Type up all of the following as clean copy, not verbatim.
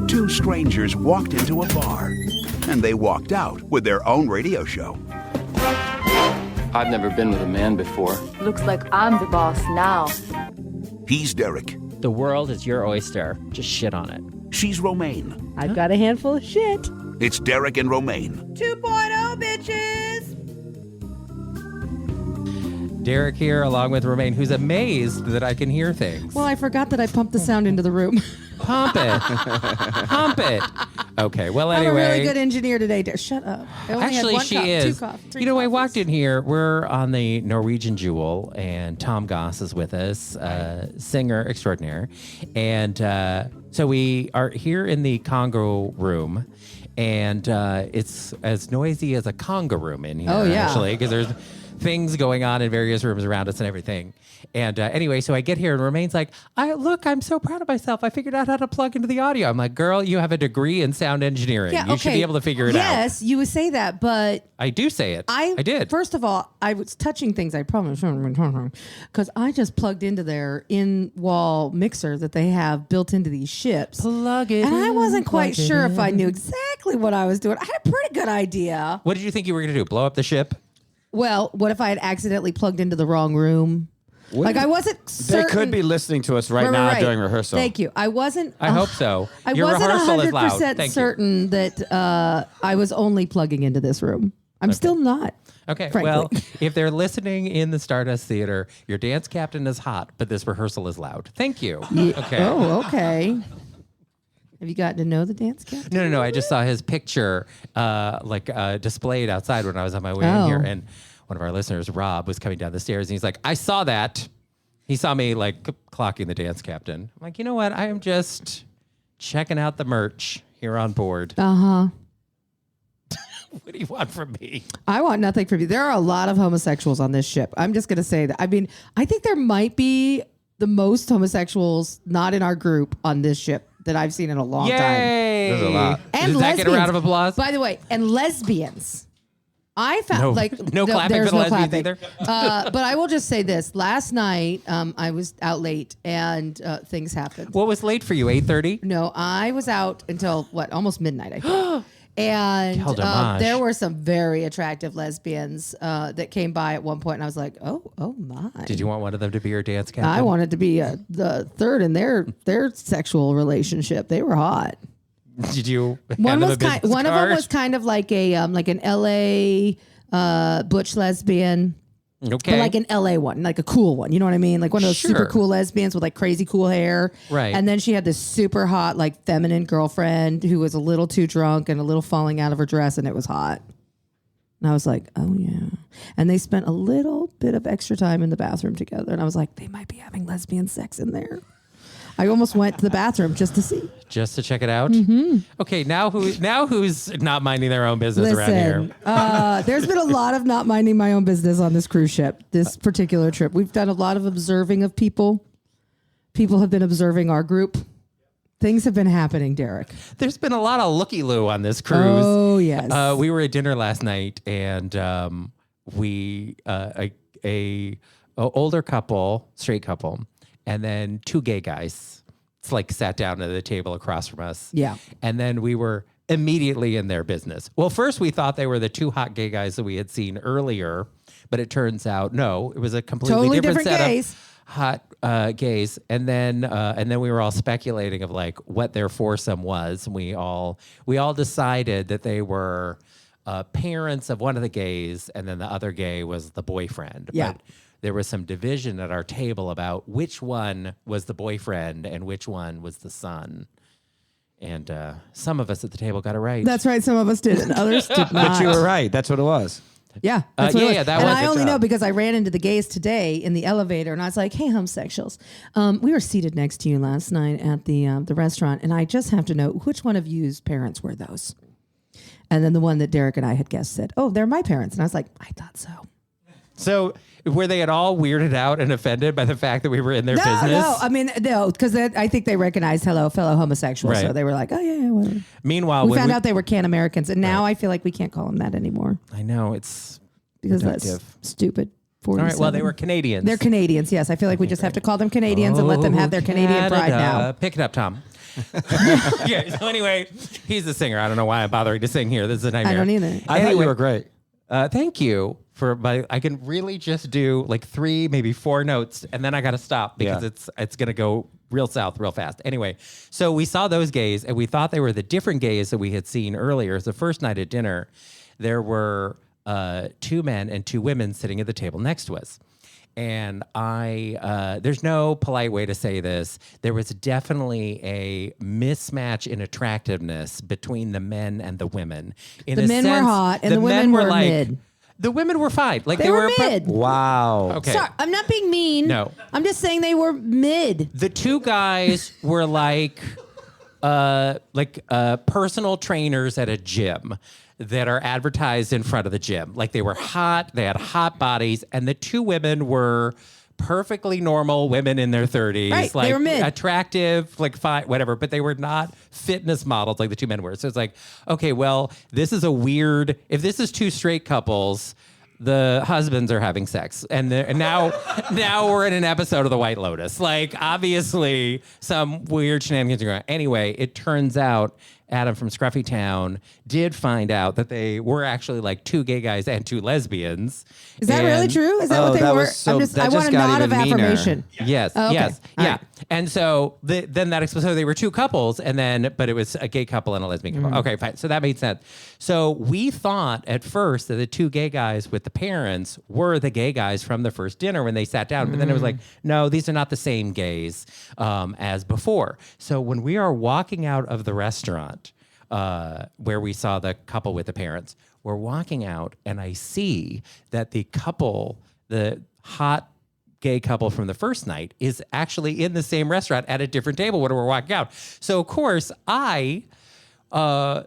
Two strangers walked into a bar, and they walked out with their own radio show. I've never been with a man before. Looks like I'm the boss now. He's Derek. The world is your oyster. Just shit on it. She's Romaine. I've got a handful of shit. It's Derek and Romaine. 2.0, bitches. Derek here, along with Romaine, who's amazed that I can hear things. Well, I forgot that I pumped the sound into the room. Pump it. Pump it. Okay, well, I'm anyway. a really good engineer today. Shut up. I only Actually, had one she cup, is. 2 coffee, 3 You know, I coffees. walked in here. We're on the Norwegian Jewel, and Tom Goss is with us, singer extraordinaire. And so we are here in the Congo room, and it's as noisy as a conga room in here, actually, because there's things going on in various rooms around us and everything. And anyway, so I get here and Romaine's like, I'm so proud of myself. I figured out how to plug into the audio. I'm like, girl, you have a degree in sound engineering. Yeah, you should be able to figure it out. Yes, you would say that, but I do say it. I did. First of all, I was touching things I promise because I just plugged into their in-wall mixer that they have built into these ships. Plug it and I wasn't quite sure if I in. knew exactly what I was doing. I had a pretty good idea. What did you think you were going to do? Blow up the ship? Well, what if I had accidentally plugged into the wrong room? Like I wasn't certain. They could be listening to us right now during rehearsal. Thank you. I wasn't. I hope so. I Your wasn't rehearsal is loud. 100% Thank certain that I was only plugging into this room. I'm still not. Okay, frankly. well, if they're listening in the Stardust Theater, your dance captain is hot, but this rehearsal is loud. Thank you. Okay. Oh, okay. Have you gotten to know the dance captain? No. I just saw his picture displayed outside when I was on my way in here. And one of our listeners, Rob, was coming down the stairs and he's like, I saw that. He saw me clocking the dance captain. I'm like, you know what? I am just checking out the merch here on board. Uh-huh. What do you want from me? I want nothing from you. There are a lot of homosexuals on this ship. I'm just going to say that. I mean, I think there might be the most homosexuals not in our group on this ship that I've seen in a long time. There's a lot. And Does that get a round of applause? By the way, and lesbians. I found no clapping there's for no lesbians clapping. either. But I will just say this: last night I was out late and things happened. What was late for you? 8:30? No, I was out until almost midnight, I think. And there were some very attractive lesbians that came by at one point, and I was like, "Oh my!" Did you want one of them to be your dance captain? I wanted to be the third in their sexual relationship. They were hot. Did you? One of them was kind of like an LA butch lesbian. Okay. But like an LA one, like a cool one. You know what I mean? Like one of those super cool lesbians with crazy cool hair. Right. And then she had this super hot, feminine girlfriend who was a little too drunk and a little falling out of her dress, and it was hot. And I was like, oh yeah. And they spent a little bit of extra time in the bathroom together. And I was like, they might be having lesbian sex in there. I almost went to the bathroom just to see. Just to check it out? Mm-hmm. Okay, now who's not minding their own business around here? There's been a lot of not minding my own business on this cruise ship, this particular trip. We've done a lot of observing of people. People have been observing our group. Things have been happening, Derek. There's been a lot of looky-loo on this cruise. Oh, yes. We were at dinner last night, and a older couple, straight couple, and then 2 gay guys. It's sat down at the table across from us. Yeah. And then we were immediately in their business. Well, first we thought they were the 2 hot gay guys that we had seen earlier, but it turns out, no, it was a completely different set gays. of hot gays. And then we were all speculating of what their foursome was. And we all decided that they were parents of one of the gays, and then the other gay was the boyfriend. Yeah. But there was some division at our table about which one was the boyfriend and which one was the son. And some of us at the table got it right. That's right. Some of us did, and others did not. But you were right. That's what it was. Yeah. That's what it was. Yeah, that and was I a only job. know because I ran into the gays today in the elevator, and I was like, hey, homosexuals. We were seated next to you last night at the restaurant, and I just have to know, which one of you's parents were those? And then the one that Derek and I had guessed said, oh, they're my parents. And I was like, I thought so. So were they at all weirded out and offended by the fact that we were in their business? No, I mean, no, because I think they recognized fellow homosexuals. Right. So they were like, oh, yeah, whatever. Meanwhile, We found out they were Can-Americans, and now I feel like we can't call them that anymore I know, it's because reductive. that's stupid. All right, well, they were Canadians. They're Canadians, yes. I feel like we just have to call them Canadians and let them have their Canadian pride now. Pick it up, Tom. Yeah. So anyway, he's a singer. I don't know why I'm bothering to sing here. This is a nightmare. I don't either. I thought you were great. Thank you I can really just do like 3, maybe 4 notes, and then I got to stop because it's going to go real south real fast. Anyway, so we saw those gays, and we thought they were the different gays that we had seen earlier. The first night at dinner, there were 2 men and 2 women sitting at the table next to us. And there's no polite way to say this. There was definitely a mismatch in attractiveness between the men and the women. The men were hot and the women were mid. The women were fine. Like they were mid. Wow. Okay. Sorry, I'm not being mean. No. I'm just saying they were mid. The 2 guys were like personal trainers at a gym that are advertised in front of the gym. Like they were hot, they had hot bodies, and the 2 women were perfectly normal women in their 30s. Right, like they were mid. Attractive, like fine, whatever, but they were not fitness models like the 2 men were. So it's like, okay, well, this is a weird, if this is 2 straight couples, the husbands are having sex. And now we're in an episode of The White Lotus. Like, obviously, some weird shenanigans are going on. Anyway, it turns out Adam from Scruffy Town did find out that they were actually like 2 gay guys and 2 lesbians. Is that really true? Is that what they that were? was so- that I want just a got nod of even meaner. affirmation. Yes, Oh, okay. yes, All yeah. right. And so then that explains, so they were 2 couples, but it was a gay couple and a lesbian couple. Mm-hmm. Okay, fine. So that made sense. So we thought at first that the 2 gay guys with the parents were the gay guys from the first dinner when they sat down. But then it was like, no, these are not the same gays as before. So when we are walking out of the restaurant, where we saw the couple with the parents, we're walking out and I see that the couple, the hot gay couple from the first night, is actually in the same restaurant at a different table when we're walking out. So of course I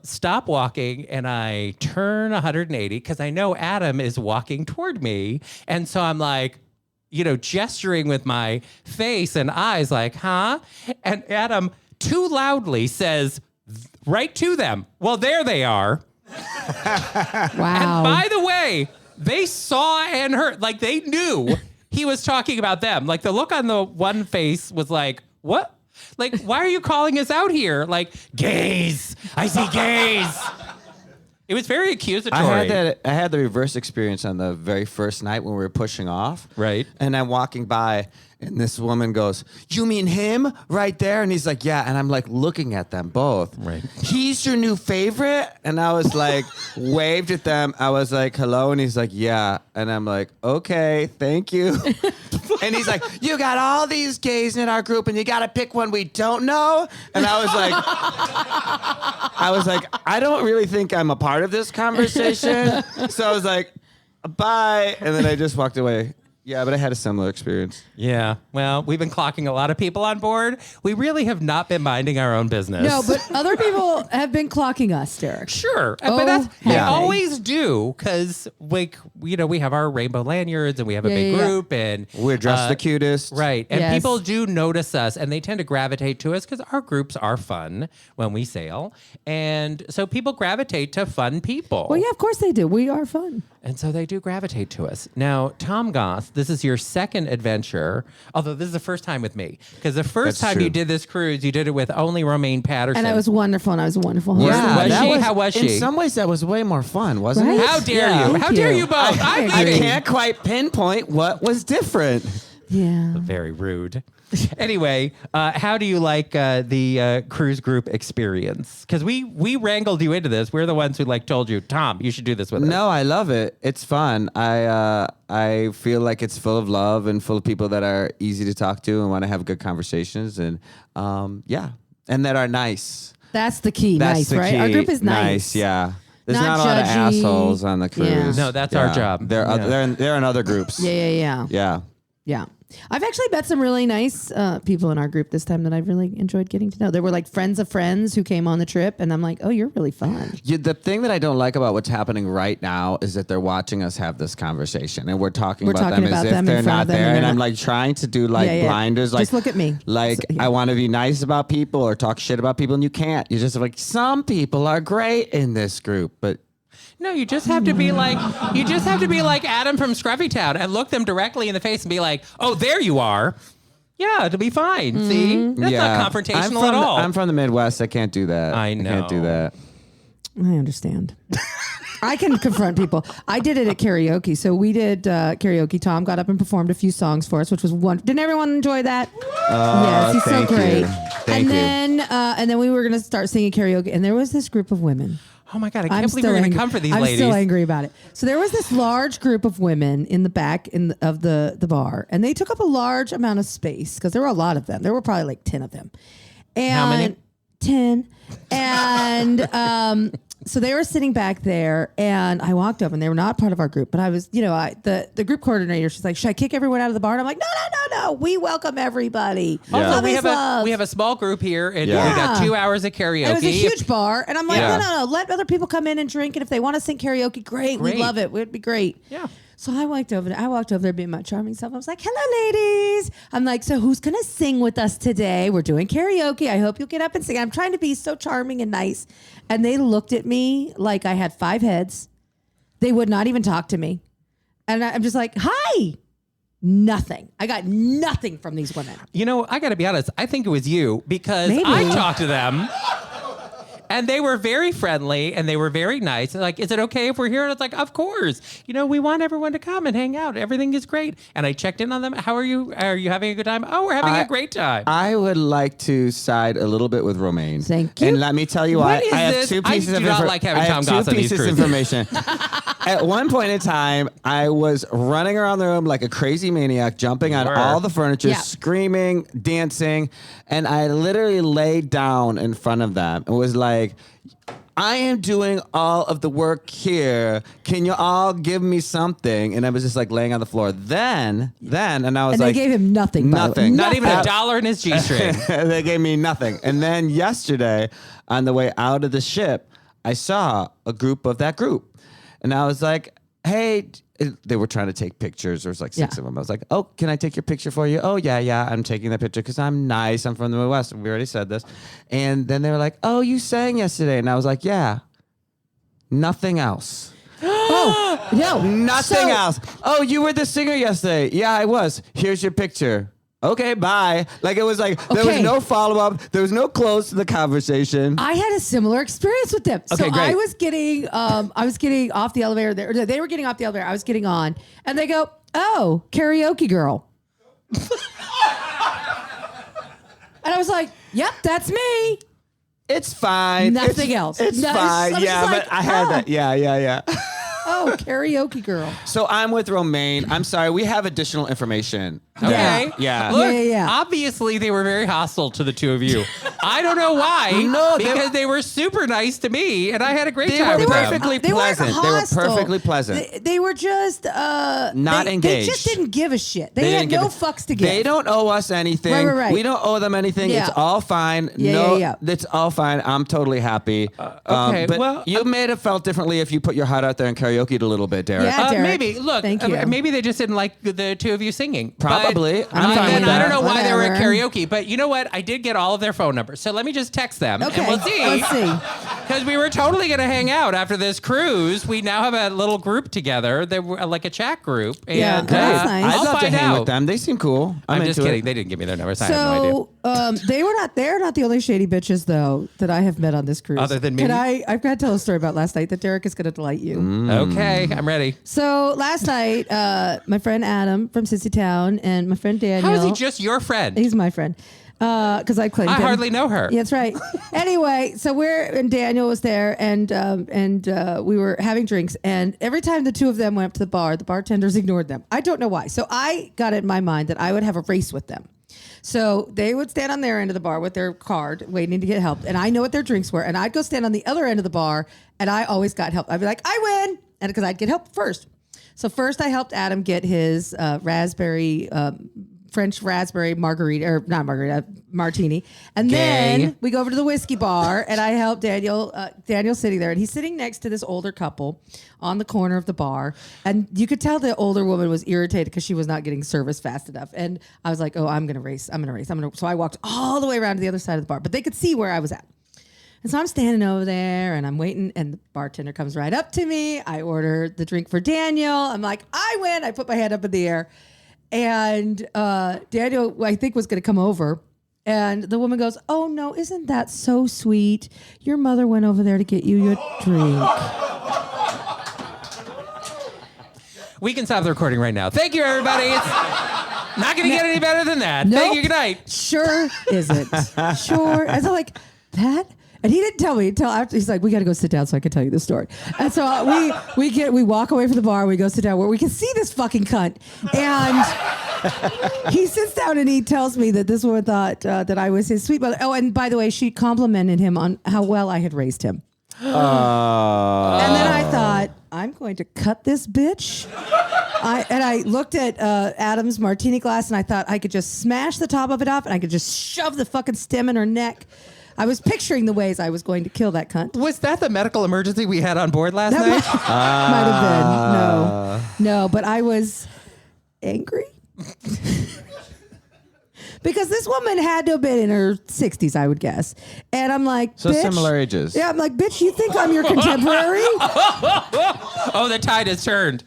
stop walking and I turn 180 because I know Adam is walking toward me. And so I'm like, gesturing with my face and eyes like, huh? And Adam too loudly says, right to them, well, there they are. Wow. And by the way, they saw and heard, like they knew he was talking about them. Like the look on the one face was like, what? Like, why are you calling us out here? Like, gays. I see gays. It was very accusatory. I had the reverse experience on the very first night when we were pushing off. Right. And I'm walking by, and this woman goes, "You mean him right there?" And he's like, "Yeah." And I'm like looking at them both. Right. "He's your new favorite?" And I was like, waved at them. I was like, "Hello." And he's like, "Yeah." And I'm like, "Okay, thank you." And he's like, "You got all these gays in our group, and you got to pick one we don't know." And I was like, I don't really think I'm a part of this conversation. So I was like, bye. And then I just walked away. Yeah, but I had a similar experience. Yeah. Well, we've been clocking a lot of people on board. We really have not been minding our own business. No, but other people have been clocking us, Derek. Sure. Oh, But they yeah. always do because, like, we have our rainbow lanyards and we have a big group and We're dressed the cutest. Right. And Yes. people do notice us and they tend to gravitate to us because our groups are fun when we sail. And so people gravitate to fun people. Well, yeah, of course they do. We are fun. And so they do gravitate to us. Now, Tom Goss, this is your second adventure, although this is the first time with me. Because the first That's time you true. did this cruise, you did it with only Romaine Patterson. And I was wonderful, and I was a wonderful host. Yeah. Was that she? How was she? In some ways, that was way more fun, wasn't Right? it? How dare Yeah. you? Thank How dare you. you both? I'm I leaving. can't quite pinpoint what was different. Yeah. Very rude. Anyway, how do you like the cruise group experience? Because we wrangled you into this. We're the ones who told you, Tom, you should do this with us. No, I love it. It's fun. I feel like it's full of love and full of people that are easy to talk to and want to have good conversations and and that are nice. That's the key. That's nice, the right? key. Our group is nice. Yeah. There's Not not a lot of judgy. assholes on the cruise. Yeah. No, that's our job. They're Yeah. they're in other groups. Yeah. Yeah. I've actually met some really nice people in our group this time that I've really enjoyed getting to know. They were like friends of friends who came on the trip, and I'm like, oh, you're really fun. The thing that I don't like about what's happening right now is that they're watching us have this conversation and we're talking about them as if in they're front not of them there. and And they're I'm not- like trying to do blinders. Like, Just look at me. Like, So, yeah. I want to be nice about people or talk shit about people, and you can't. You're just like, some people are great in this group, but No, you just have to be like Adam from Scruffy Town and look them directly in the face and be like, oh, there you are. Yeah, it'll be fine. See? That's not confrontational at all. I'm from the Midwest. I can't do that. I know. I can't do that. I understand. I can confront people. I did it at karaoke. So we did karaoke. Tom got up and performed a few songs for us, which was wonderful. Didn't everyone enjoy that? Yes, he's so thank you. great. Thank you. And then we were going to start singing karaoke, and there was this group of women. Oh my God, I can't believe you're going to come for these ladies. I'm still angry about it. So there was this large group of women in the back of the bar, and they took up a large amount of space because there were a lot of them. There were probably like 10 of them. And How many? 10. And so they were sitting back there, and I walked over, and they were not part of our group, but I was, the group coordinator, she's like, should I kick everyone out of the bar? And I'm like, no, we welcome everybody. Yeah. Also, Love we is have love. a small group here, and Yeah. we got 2 hours of karaoke. And it was a huge bar, and I'm like, Yeah. no, let other people come in and drink, and if they want to sing karaoke, great. We Great. love it. It would be great. Yeah. So I walked over there being my charming self. I was like, hello, ladies. I'm like, so who's going to sing with us today? We're doing karaoke. I hope you'll get up and sing. I'm trying to be so charming and nice. And they looked at me like I had 5 heads. They would not even talk to me. And I'm just like, hi. Nothing. I got nothing from these women. I got to be honest. I think it was you because Maybe. I talked to them. And they were very friendly and they were very nice. And like, is it okay if we're here? And it's like, of course. We want everyone to come and hang out. Everything is great. And I checked in on them. How are you? Are you having a good time? Oh, we're having a great time. I would like to side a little bit with Romaine. Thank you. And let me tell you why. What is I have this? 2 I pieces do of not like having Tom Goss on these of cruises. information. At one point in time, I was running around the room like a crazy maniac, jumping on Sure. all the furniture, Yeah. screaming, dancing, and I literally laid down in front of them and was like, I am doing all of the work here. Can you all give me something? And I was just like laying on the floor. Then, and I was And like, they gave him nothing. by the way. Nothing. Not even Nothing. $1 in his G-string. They gave me nothing. And then yesterday, on the way out of the ship, I saw a group of that group. And I was like, hey, they were trying to take pictures. There was like 6 Yeah. of them. I was like, oh, can I take your picture for you? Oh, yeah. I'm taking that picture because I'm nice. I'm from the Midwest. We already said this. And then they were like, oh, you sang yesterday. And I was like, yeah. Nothing else. Oh, no. Nothing else. Oh, you were the singer yesterday. Yeah, I was. Here's your picture. Okay, bye. Like it was like there was Okay. no follow up. There was no close to the conversation. I had a similar experience with them. Okay, so great. I was getting off the elevator there. Or they were getting off the elevator. I was getting on, and they go, "Oh, karaoke girl." And I was like, "Yep, that's me." It's fine. Nothing else. It's No, fine. I'm Yeah, just like, but I had oh. that. Yeah. Oh, karaoke girl. So I'm with Romaine. I'm sorry. We have additional information. Okay. Yeah. Look, Yeah. obviously they were very hostile to the two of you. I don't know why. No, because they were super nice to me, and I had a great They time were with them. perfectly They weren't pleasant. They were hostile. perfectly pleasant. They were just Not they engaged. just didn't give a shit. They, didn't had give no a- fucks to give. They don't owe us anything. Right. We don't owe them anything. Yeah. It's all fine. Yeah, yeah. It's all fine. I'm totally happy. Okay, but well, you may have felt differently if you put your heart out there and karaoke'd a little bit, Derek. Yeah. Derek. Maybe. Look, Thank you. maybe they just didn't like the two of you singing. Probably. But, I'm fine and with I that. don't know why they were at Whatever. karaoke, but you know what? I did get all of their phone numbers. So let me just text them Okay, and we'll see. let's see. Because we were totally going to hang out after this cruise. We now have a little group together. They were like a chat group. Yeah, And, that's nice. I'd I'll love to find hang out. with them. They seem cool. I'm into just kidding. it. They didn't give me their numbers. I have no idea. So they're not the only shady bitches though that I have met on this cruise. Other than me? I've got to tell a story about last night that Derek is going to delight you. Okay, I'm ready. So last night, my friend Adam from Sissy Town and my friend Daniel. How is he just your friend? He's my friend. Because I claimed I him. hardly know her. Yeah, that's right. Anyway, so and Daniel was there, and we were having drinks, and every time the two of them went up to the bartenders ignored them. I don't know why. So I got it in my mind that I would have a race with them. So they would stand on their end of the bar with their card, waiting to get help, and I know what their drinks were, and I'd go stand on the other end of the bar, and I always got help. I'd be like, I win, and because I'd get help first. So first, I helped Adam get his French raspberry margarita, or not margarita, martini. And Gang. then we go over to the whiskey bar, and I help Daniel. Daniel's sitting there, and he's sitting next to this older couple on the corner of the bar. And you could tell the older woman was irritated because she was not getting service fast enough. And I was like, oh, I'm going to race. So I walked all the way around to the other side of the bar, but they could see where I was at. And so I'm standing over there and I'm waiting, and the bartender comes right up to me. I order the drink for Daniel. I'm like, I win. I put my hand up in the air. And Daniel, I think, was going to come over. And the woman goes, "Oh, no, isn't that so sweet? Your mother went over there to get you your drink." We can stop the recording right now. Thank you, everybody. It's not going to get any better than that. Nope. Thank you. Good night. Sure isn't. Sure. And so like, that? And he didn't tell me until after. He's like, "We got to go sit down so I can tell you the story." And so we walk away from the bar. We go sit down where we can see this fucking cunt. And he sits down and he tells me that this woman thought that I was his sweet mother. Oh, and by the way, she complimented him on how well I had raised him. And then I thought, I'm going to cut this bitch. I looked at Adam's martini glass and I thought I could just smash the top of it off and I could just shove the fucking stem in her neck. I was picturing the ways I was going to kill that cunt. Was that the medical emergency we had on board last night? Might have been. No, but I was angry. Because this woman had to have been in her 60s, I would guess. And I'm like, so bitch, similar ages. Yeah, I'm like, bitch, you think I'm your contemporary? Oh, the tide has turned.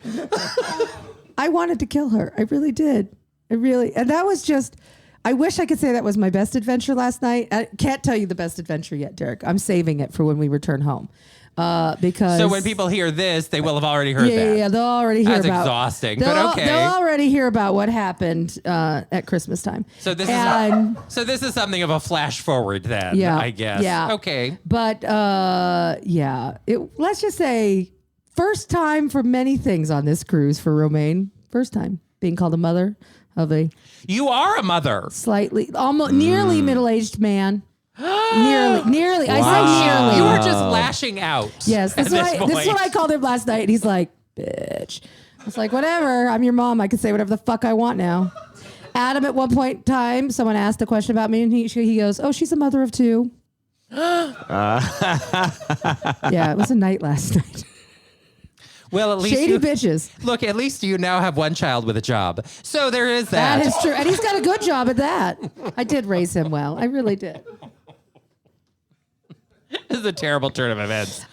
I wanted to kill her. I really did. And that was just, I wish I could say that was my best adventure last night. I can't tell you the best adventure yet, Derek. I'm saving it for when we return home. Because so when people hear this, they will have already heard that. Yeah, they'll already hear That's about. exhausting, They'll, but okay. They'll already hear about what happened at Christmas time. So this is something of a flash forward then, Yeah, I guess. yeah. Okay. But let's just say first time for many things on this cruise for Romaine. First time being called a mother of a You are a mother. slightly, almost nearly middle-aged man. Nearly. I said nearly. You were just lashing out. Yes, this is what I called him last night. And he's like, "Bitch." I was like, "Whatever. I'm your mom. I can say whatever the fuck I want now." Adam, at one point in time, someone asked a question about me, and he goes, "Oh, she's a mother of two." Yeah, it was a night last night. Well, at least Shady bitches. Look, at least you now have one child with a job. So there is that. That is true. And he's got a good job at that. I did raise him well. I really did. This is a terrible turn of events.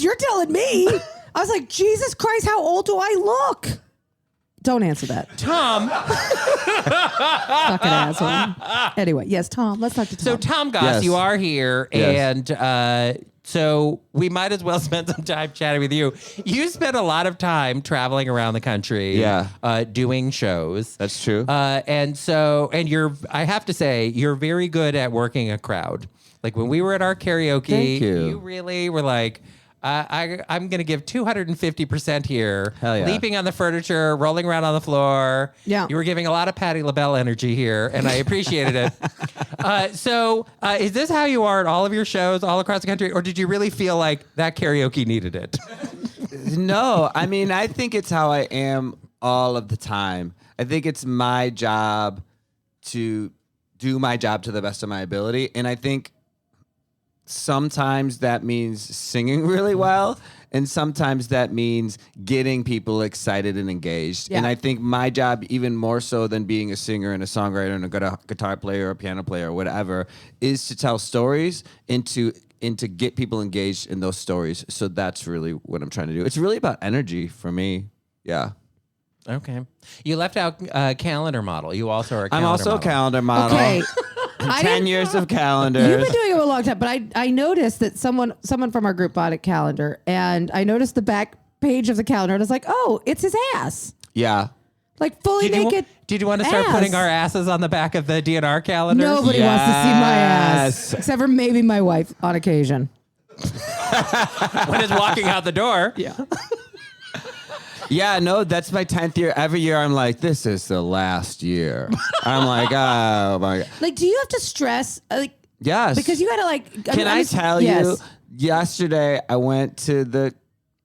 You're telling me. I was like, Jesus Christ, how old do I look? Don't answer that. Tom. Fucking asshole. Anyway, yes, Tom. Let's talk to Tom. So Tom Goss, Yes. you are here, Yes. and so we might as well spend some time chatting with you. You spent a lot of time traveling around the country, doing shows. That's true. And I have to say, you're very good at working a crowd. Like when we were at our karaoke, Thank you. really were like, I'm going to give 250% here. Hell yeah. Leaping on the furniture, rolling around on the floor. Yeah. You were giving a lot of Patti LaBelle energy here, and I appreciated it. So is this how you are at all of your shows all across the country, or did you really feel like that karaoke needed it? No, I mean, I think it's how I am all of the time. I think it's my job to do my job to the best of my ability, and I think sometimes that means singing really well, and sometimes that means getting people excited and engaged. Yeah. And I think my job, even more so than being a singer and a songwriter and a good guitar player or a piano player or whatever, is to tell stories and to get people engaged in those stories. So that's really what I'm trying to do. It's really about energy for me. Yeah. Okay. You left out calendar model. You also are a calendar I'm also model. a calendar model. Okay. 10 years of calendars. You've been doing it a long time, but I noticed that someone from our group bought a calendar, and I noticed the back page of the calendar, and I was like, oh, it's his ass. Yeah. Like fully naked. Did you want to start ass. putting our asses on the back of the DNR calendars? Nobody wants to see my ass. Yes. Except for maybe my wife on occasion. When it's walking out the door. Yeah. Yeah, no, that's my 10th year. Every year I'm like, this is the last year. I'm like, oh my God. Like, do you have to stress? Like, Yes. because you got to like. Can I tell you, yes. yesterday I went to the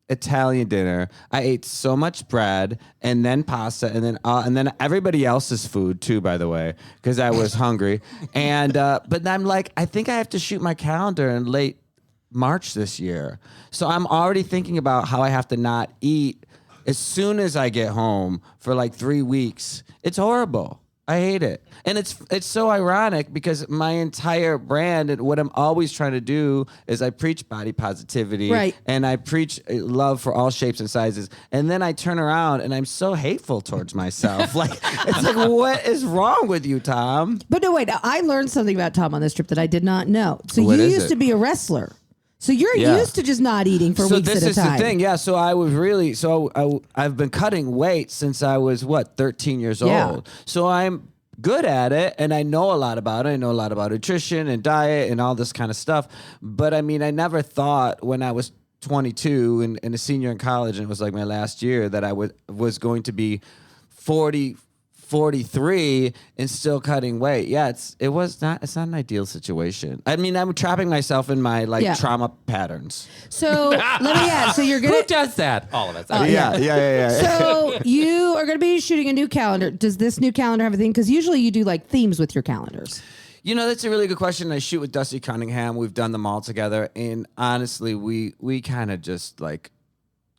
Italian dinner. I ate so much bread and then pasta and then everybody else's food too, by the way, because I was hungry. And but I'm like, I think I have to shoot my calendar in late March this year. So I'm already thinking about how I have to not eat as soon as I get home for like 3 weeks. It's horrible. I hate it. And it's so ironic because my entire brand and what I'm always trying to do is I preach body positivity. Right. And I preach love for all shapes and sizes. And then I turn around and I'm so hateful towards myself. Like, it's like, what is wrong with you, Tom? But no, wait. I learned something about Tom on this trip that I did not know. So What you is used it? to be a wrestler. So you're Yeah. used to just not eating for So weeks this at a is time. the thing. Yeah. So I was really, I've been cutting weight since I was 13 years Yeah. old. So I'm good at it and I know a lot about it. I know a lot about nutrition and diet and all this kind of stuff. But I mean, I never thought when I was 22 and a senior in college and it was like my last year that I was going to be 43 and still cutting weight. Yeah, it's not an ideal situation. I mean, I'm trapping myself in my Yeah. trauma patterns. So let me ask. So you're Who gonna. does that? All of us. Yeah. So you are going to be shooting a new calendar. Does this new calendar have a theme? Because usually you do like themes with your calendars. You know, that's a really good question. I shoot with Dusty Cunningham. We've done them all together. And honestly, we kind of just like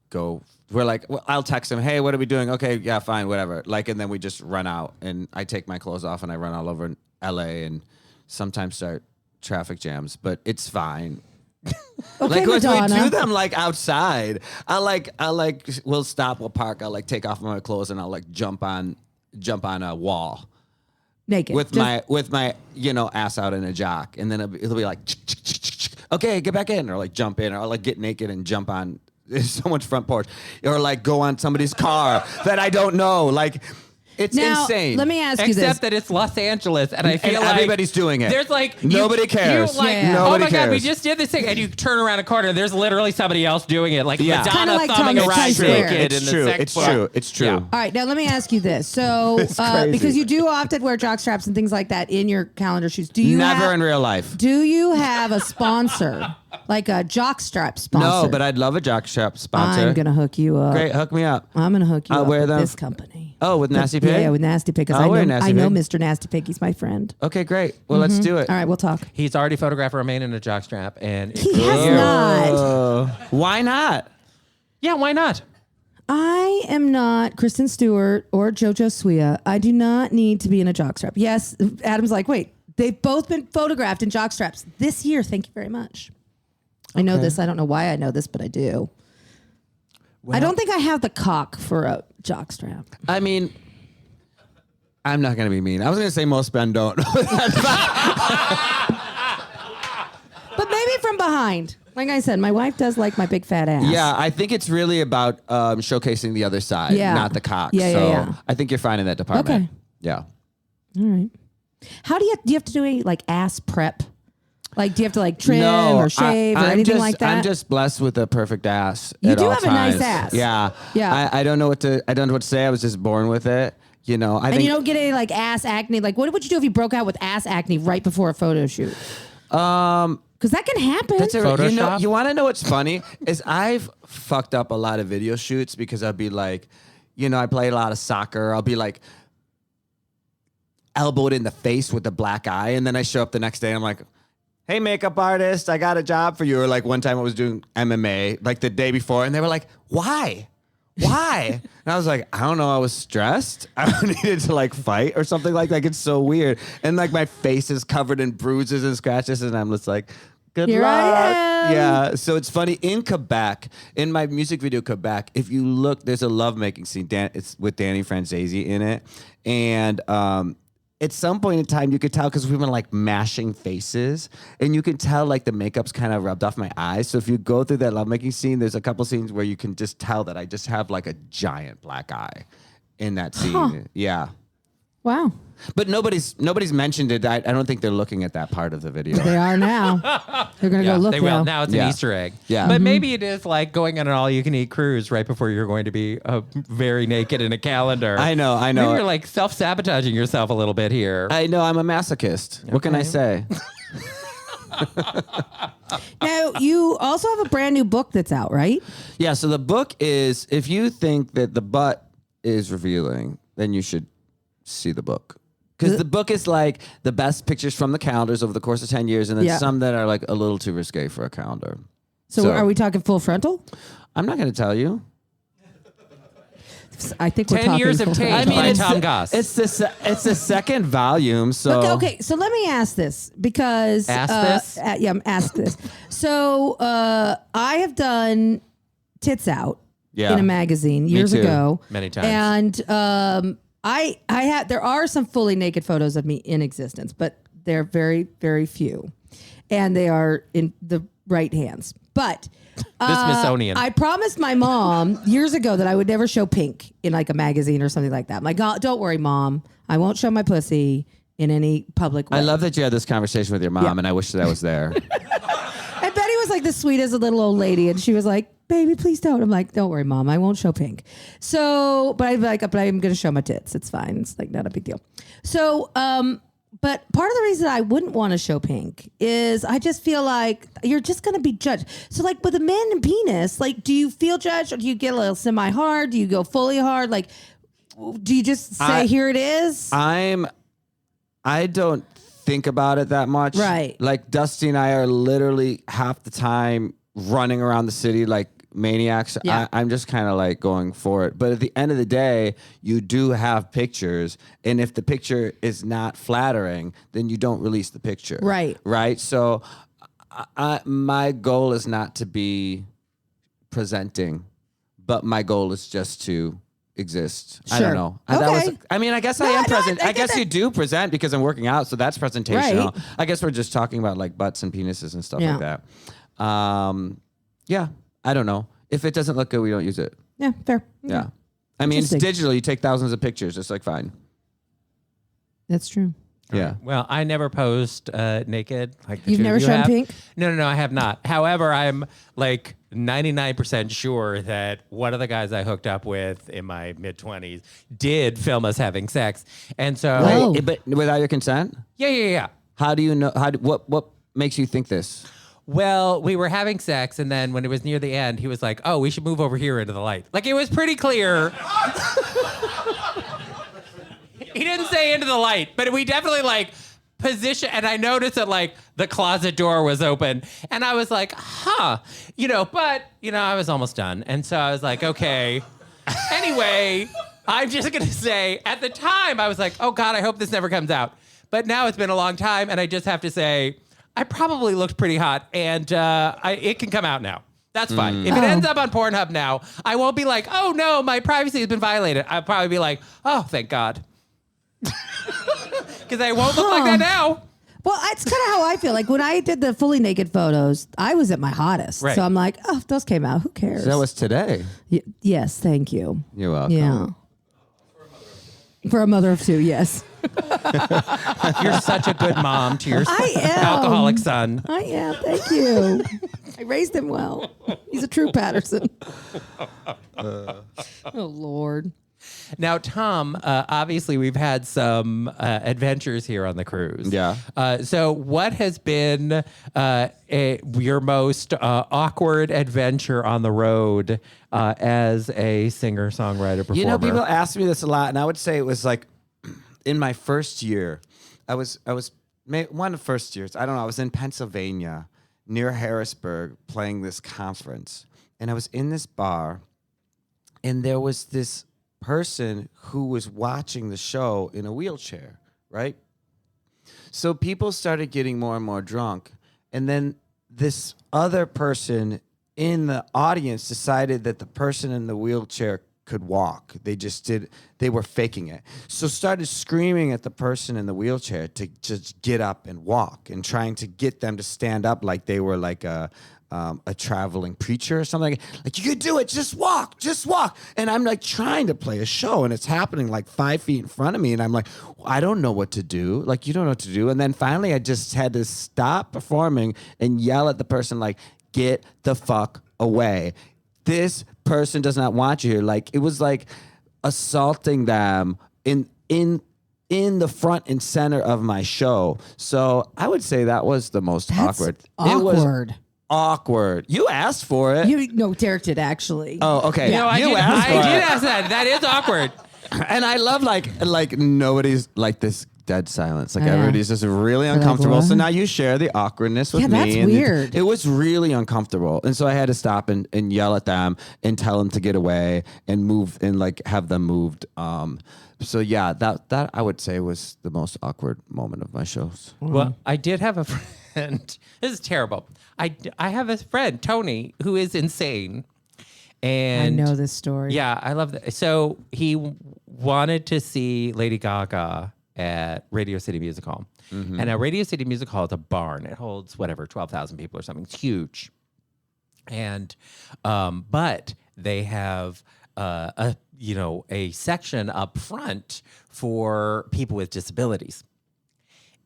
go. We're like, well, I'll text him, hey, what are we doing? Okay, yeah, fine, whatever. Like, and then we just run out. And I take my clothes off and I run all over LA and sometimes start traffic jams. But it's fine. Okay, Like, once we Madonna. do them like outside, we'll stop, we'll park, I'll like take off my clothes and I'll like jump on a wall. Naked. With my ass out in a jock, and then it'll be like, okay, get back in, or like jump in, or like get naked and jump on someone's front porch, or like go on somebody's car that I don't know. Like, it's Now, insane. let me ask you this. Except that it's Los Angeles, and I feel like everybody's doing it. There's like Nobody cares. You like, Yeah. oh Nobody my god, we cares. just did this thing, and you turn around a corner, and there's literally somebody else doing it, like Yeah. Kinda Madonna like thumbing Tom around Times Square. naked It's in true. the sex It's club. true. It's true. Yeah. All right, now let me ask you this. So, crazy. because you do often wear jock straps and things like that in your calendar shoots, do you Never in real life. Do you have a sponsor, like a jock strap sponsor? No, but I'd love a jock strap sponsor. I'm gonna hook you up. Great, hook me up. I'm gonna hook you I'll up wear with them. this company. Oh, with Nasty Pig? Yeah, with Nasty Pig. Because I'll I wear know, Nasty I know Pig. Mr. Nasty Pig. He's my friend. Okay, great. Well, let's do it. All right, we'll talk. He's already photographed Romaine in a jockstrap, and He has not. Why not? yeah, why not? I am not Kristen Stewart or JoJo Suya. I do not need to be in a jockstrap. Yes, Adam's like, wait, they've both been photographed in jockstraps this year. Thank you very much. I know this. I don't know why I know this, but I do. I don't think I have the cock for a jockstrap. I mean, I'm not going to be mean. I was going to say most men don't. But maybe from behind. Like I said, my wife does like my big fat ass. Yeah, I think it's really about showcasing the other side, Yeah. not the cock. Yeah, yeah, so yeah. I think you're fine in that department. Okay. Yeah. All right. How do you have to do any like ass prep? Like, do you have to like trim or shave or I'm anything just, like that? I'm just blessed with a perfect ass. You at do all have a nice times. ass. Yeah. Yeah. I don't know what to say. I was just born with it. You know, I and think you don't get any like ass acne. Like, what would you do if you broke out with ass acne right before a photo shoot? Because that can happen. That's you Photoshop? want to know what's funny is I've fucked up a lot of video shoots because I'd be like, I play a lot of soccer. I'll be like elbowed in the face with a black eye, and then I show up the next day and I'm like, hey, makeup artist, I got a job for you. Or like one time I was doing MMA like the day before, and they were like, why? And I was like, I don't know. I was stressed. I needed to like fight or something like that. It's so weird. And like my face is covered in bruises and scratches, and I'm just like, good Here luck. I am. Yeah. So it's funny in Quebec, in my music video Quebec, if you look, there's a lovemaking scene. It's with Danny Franzese in it, and at some point in time, you could tell because we've been like mashing faces, and you can tell like the makeup's kind of rubbed off my eyes. So if you go through that lovemaking scene, there's a couple scenes where you can just tell that I just have like a giant black eye in that scene. Huh. Yeah. Wow. But nobody's mentioned it. I don't think they're looking at that part of the video. They are now. They're going to go look they will. now. Now it's Yeah. an Easter egg. Yeah. But Mhm. maybe it is like going on an all-you-can-eat cruise right before you're going to be very naked in a calendar. I know. Maybe you're like self-sabotaging yourself a little bit here. I know. I'm a masochist. What can I say? Now, you also have a brand new book that's out, right? Yeah. So the book is, if you think that the butt is revealing, then you should see the book. Because the book is like the best pictures from the calendars over the course of 10 years, and then Yeah. some that are like a little too risque for a calendar. So are we talking full frontal? I'm not going to tell you. I think we're 10 talking years of full- tape by Tom Goss. It's the second volume. So Okay, so let me ask this because Ask this? Ask this. So I have done Tits Out Yeah. in a magazine years too. ago, Many times. and I had there are some fully naked photos of me in existence, but they're very very few, and they are in the right hands. But The Smithsonian. I promised my mom years ago that I would never show pink in like a magazine or something like that. I'm like, oh, don't worry, Mom, I won't show my pussy in any public way. I love that you had this conversation with your mom, and I wish that I was there. And Betty was like the sweetest little old lady, and she was like, "Baby, please don't." I'm like, "Don't worry, Mom, I won't show pink." So, but I'm going to show my tits. It's fine. It's like not a big deal. So, but part of the reason I wouldn't want to show pink is I just feel like you're just going to be judged. So, like with a man and penis, like, do you feel judged, or do you get a little semi-hard? Do you go fully hard? Like, do you just say, "Here it is"? I don't think about it that much. Right. Like Dusty and I are literally half the time running around the city like maniacs. Yeah. I'm just kind of like going for it. But at the end of the day, you do have pictures. And if the picture is not flattering, then you don't release the picture. Right. Right. So my goal is not to be presenting, but my goal is just to exist. I Sure. don't know. Okay. I guess I am present. I guess you do present because I'm working out, so that's presentational. Right. I guess we're just talking about like butts and penises and stuff Yeah. like that. Yeah, I don't know. If it doesn't look good, we don't use it. Yeah, fair. Yeah. I mean, it's Interesting. digital. You take thousands of pictures. It's like fine. That's true. Yeah. Well, I never posed naked. Like the You've two of never you shown have. pink? No, I have not. However, I'm like 99% sure that one of the guys I hooked up with in my mid-20s did film us having sex. And so, Whoa. But without your consent? yeah. How do you know? What makes you think this? Well, we were having sex, and then when it was near the end, he was like, "Oh, we should move over here into the light." Like, it was pretty clear. He didn't say into the light, but we definitely like position. And I noticed that like the closet door was open, and I was like, "Huh," But I was almost done, and so I was like, "Okay." Anyway, I'm just gonna say, at the time, I was like, "Oh God, I hope this never comes out." But now it's been a long time, and I just have to say, I probably looked pretty hot, and it can come out now. That's fine. If it ends up on Pornhub now, I won't be like, "Oh no, my privacy has been violated." I'll probably be like, "Oh, thank God." Because I won't look like that now. Well, that's kind of how I feel. Like when I did the fully naked photos, I was at my hottest. Right. So I'm like, oh, if those came out, who cares? So that was today. Yes, thank you. You're welcome. Yeah. For a mother of two, yes. You're such a good mom to your I am. alcoholic son. I am. Thank you. I raised him well. He's a true Patterson. Oh, Lord. Now, Tom, obviously we've had some adventures here on the cruise. Yeah. So what has been your most awkward adventure on the road as a singer-songwriter performer? You know, people ask me this a lot, and I would say it was like in my first year. I was one of the first years. I don't know. I was in Pennsylvania near Harrisburg playing this conference, and I was in this bar, and there was this person who was watching the show in a wheelchair, right? So people started getting more and more drunk, and then this other person in the audience decided that the person in the wheelchair could walk. They were faking it. So started screaming at the person in the wheelchair to just get up and walk, and trying to get them to stand up like they were like a traveling preacher or something. Like, you could do it, just walk. And I'm like trying to play a show, and it's happening like 5 feet in front of me, and I'm like, I don't know what to do. Like, you don't know what to do. And then finally I just had to stop performing and yell at the person, like, get the fuck away. This person does not want you here. Like, it was like assaulting them in the front and center of my show. So I would say that was the most awkward. It was awkward. You asked for it. No, Derek did actually. Oh, okay. No, I you did asked for I did it. ask that. That is awkward. And I love like nobody's like this dead silence. Like Oh, yeah. everybody's just really like, uncomfortable. what? So now you share the awkwardness with Yeah, me. that's and weird. It was really uncomfortable. And so I had to stop and yell at them and tell them to get away and move and like have them moved. So yeah, that I would say was the most awkward moment of my shows. Well, I did have a friend. This is terrible. I have a friend, Tony, who is insane. And I know this story. Yeah, I love that. So he wanted to see Lady Gaga at Radio City Music Hall. And at Radio City Music Hall is a barn. It holds whatever, 12,000 people or something. It's huge. And but they have a section up front for people with disabilities.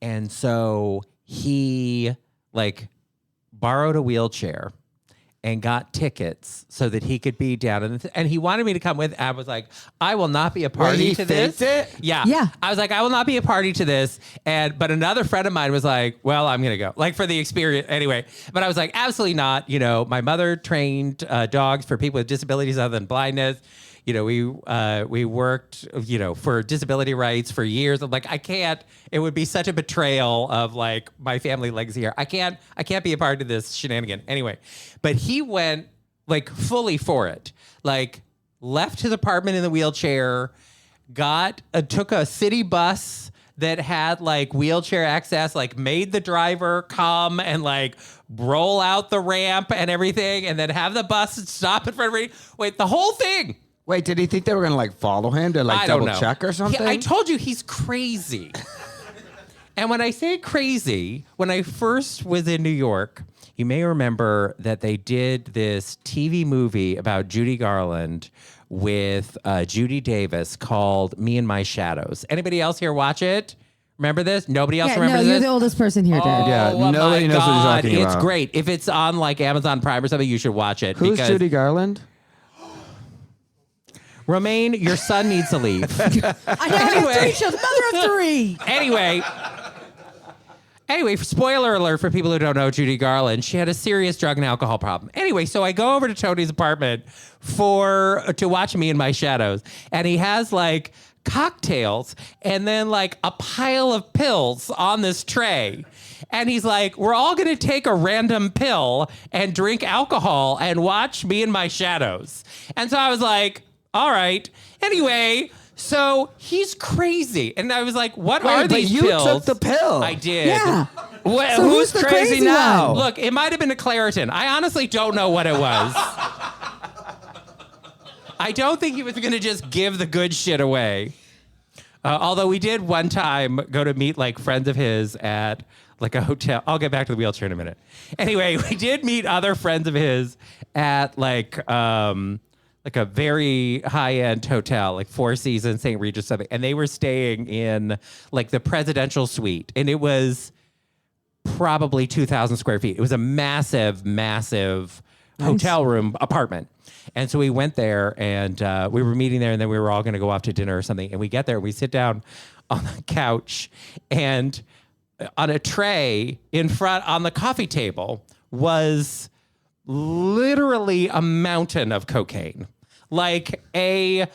And so he like borrowed a wheelchair and got tickets so that he could be down. And he wanted me to come with. I was like, I will not be a party to this. It? Yeah. Yeah. I was like, I will not be a party to this. But another friend of mine was like, well, I'm going to go. Like for the experience. Anyway. But I was like, absolutely not. You know, my mother trained dogs for people with disabilities other than blindness. You know, we worked, for disability rights for years. I'm like, I can't. It would be such a betrayal of like my family legacy here. I can't be a part of this shenanigan. Anyway, but he went like fully for it. Like left his apartment in the wheelchair, took a city bus that had like wheelchair access, like made the driver come and like roll out the ramp and everything, and then have the bus stop in front of me. Wait, the whole thing. Wait, did he think they were gonna like follow him to like I don't double know. check or something? I told you he's crazy. And when I say crazy, when I first was in New York, you may remember that they did this TV movie about Judy Garland with Judy Davis called Me and My Shadows. Anybody else here watch it? Remember this? Nobody else remembers this? You're the oldest person here, Dad. Yeah, Oh, nobody my knows what you're God. talking It's about. great. If it's on like Amazon Prime or something, you should watch it. Who's because Judy Garland? Romaine, your son needs to leave. I know. I have 3 shows. Mother of 3. Anyway, spoiler alert for people who don't know Judy Garland, she had a serious drug and alcohol problem. Anyway, so I go over to Tony's apartment to watch Me and My Shadows, and he has like cocktails and then like a pile of pills on this tray. And he's like, we're all going to take a random pill and drink alcohol and watch Me and My Shadows. And so I was like, all right. Anyway, so he's crazy. And I was like, what are these you pills? took the pill. I did. Yeah. Wait, So who's who's the crazy crazy now? one? Look, it might have been a Claritin. I honestly don't know what it was. I don't think he was going to just give the good shit away. Although we did one time go to meet like friends of his at like a hotel. I'll get back to the wheelchair in a minute. Anyway, we did meet other friends of his at like a very high-end hotel, like Four Seasons, St. Regis, something. And they were staying in like the presidential suite. And it was probably 2,000 square feet. It was a massive, massive hotel room apartment. And so we went there and we were meeting there, and then we were all going to go off to dinner or something. And we get there and we sit down on the couch, and on a tray in front on the coffee table was literally a mountain of cocaine. Like a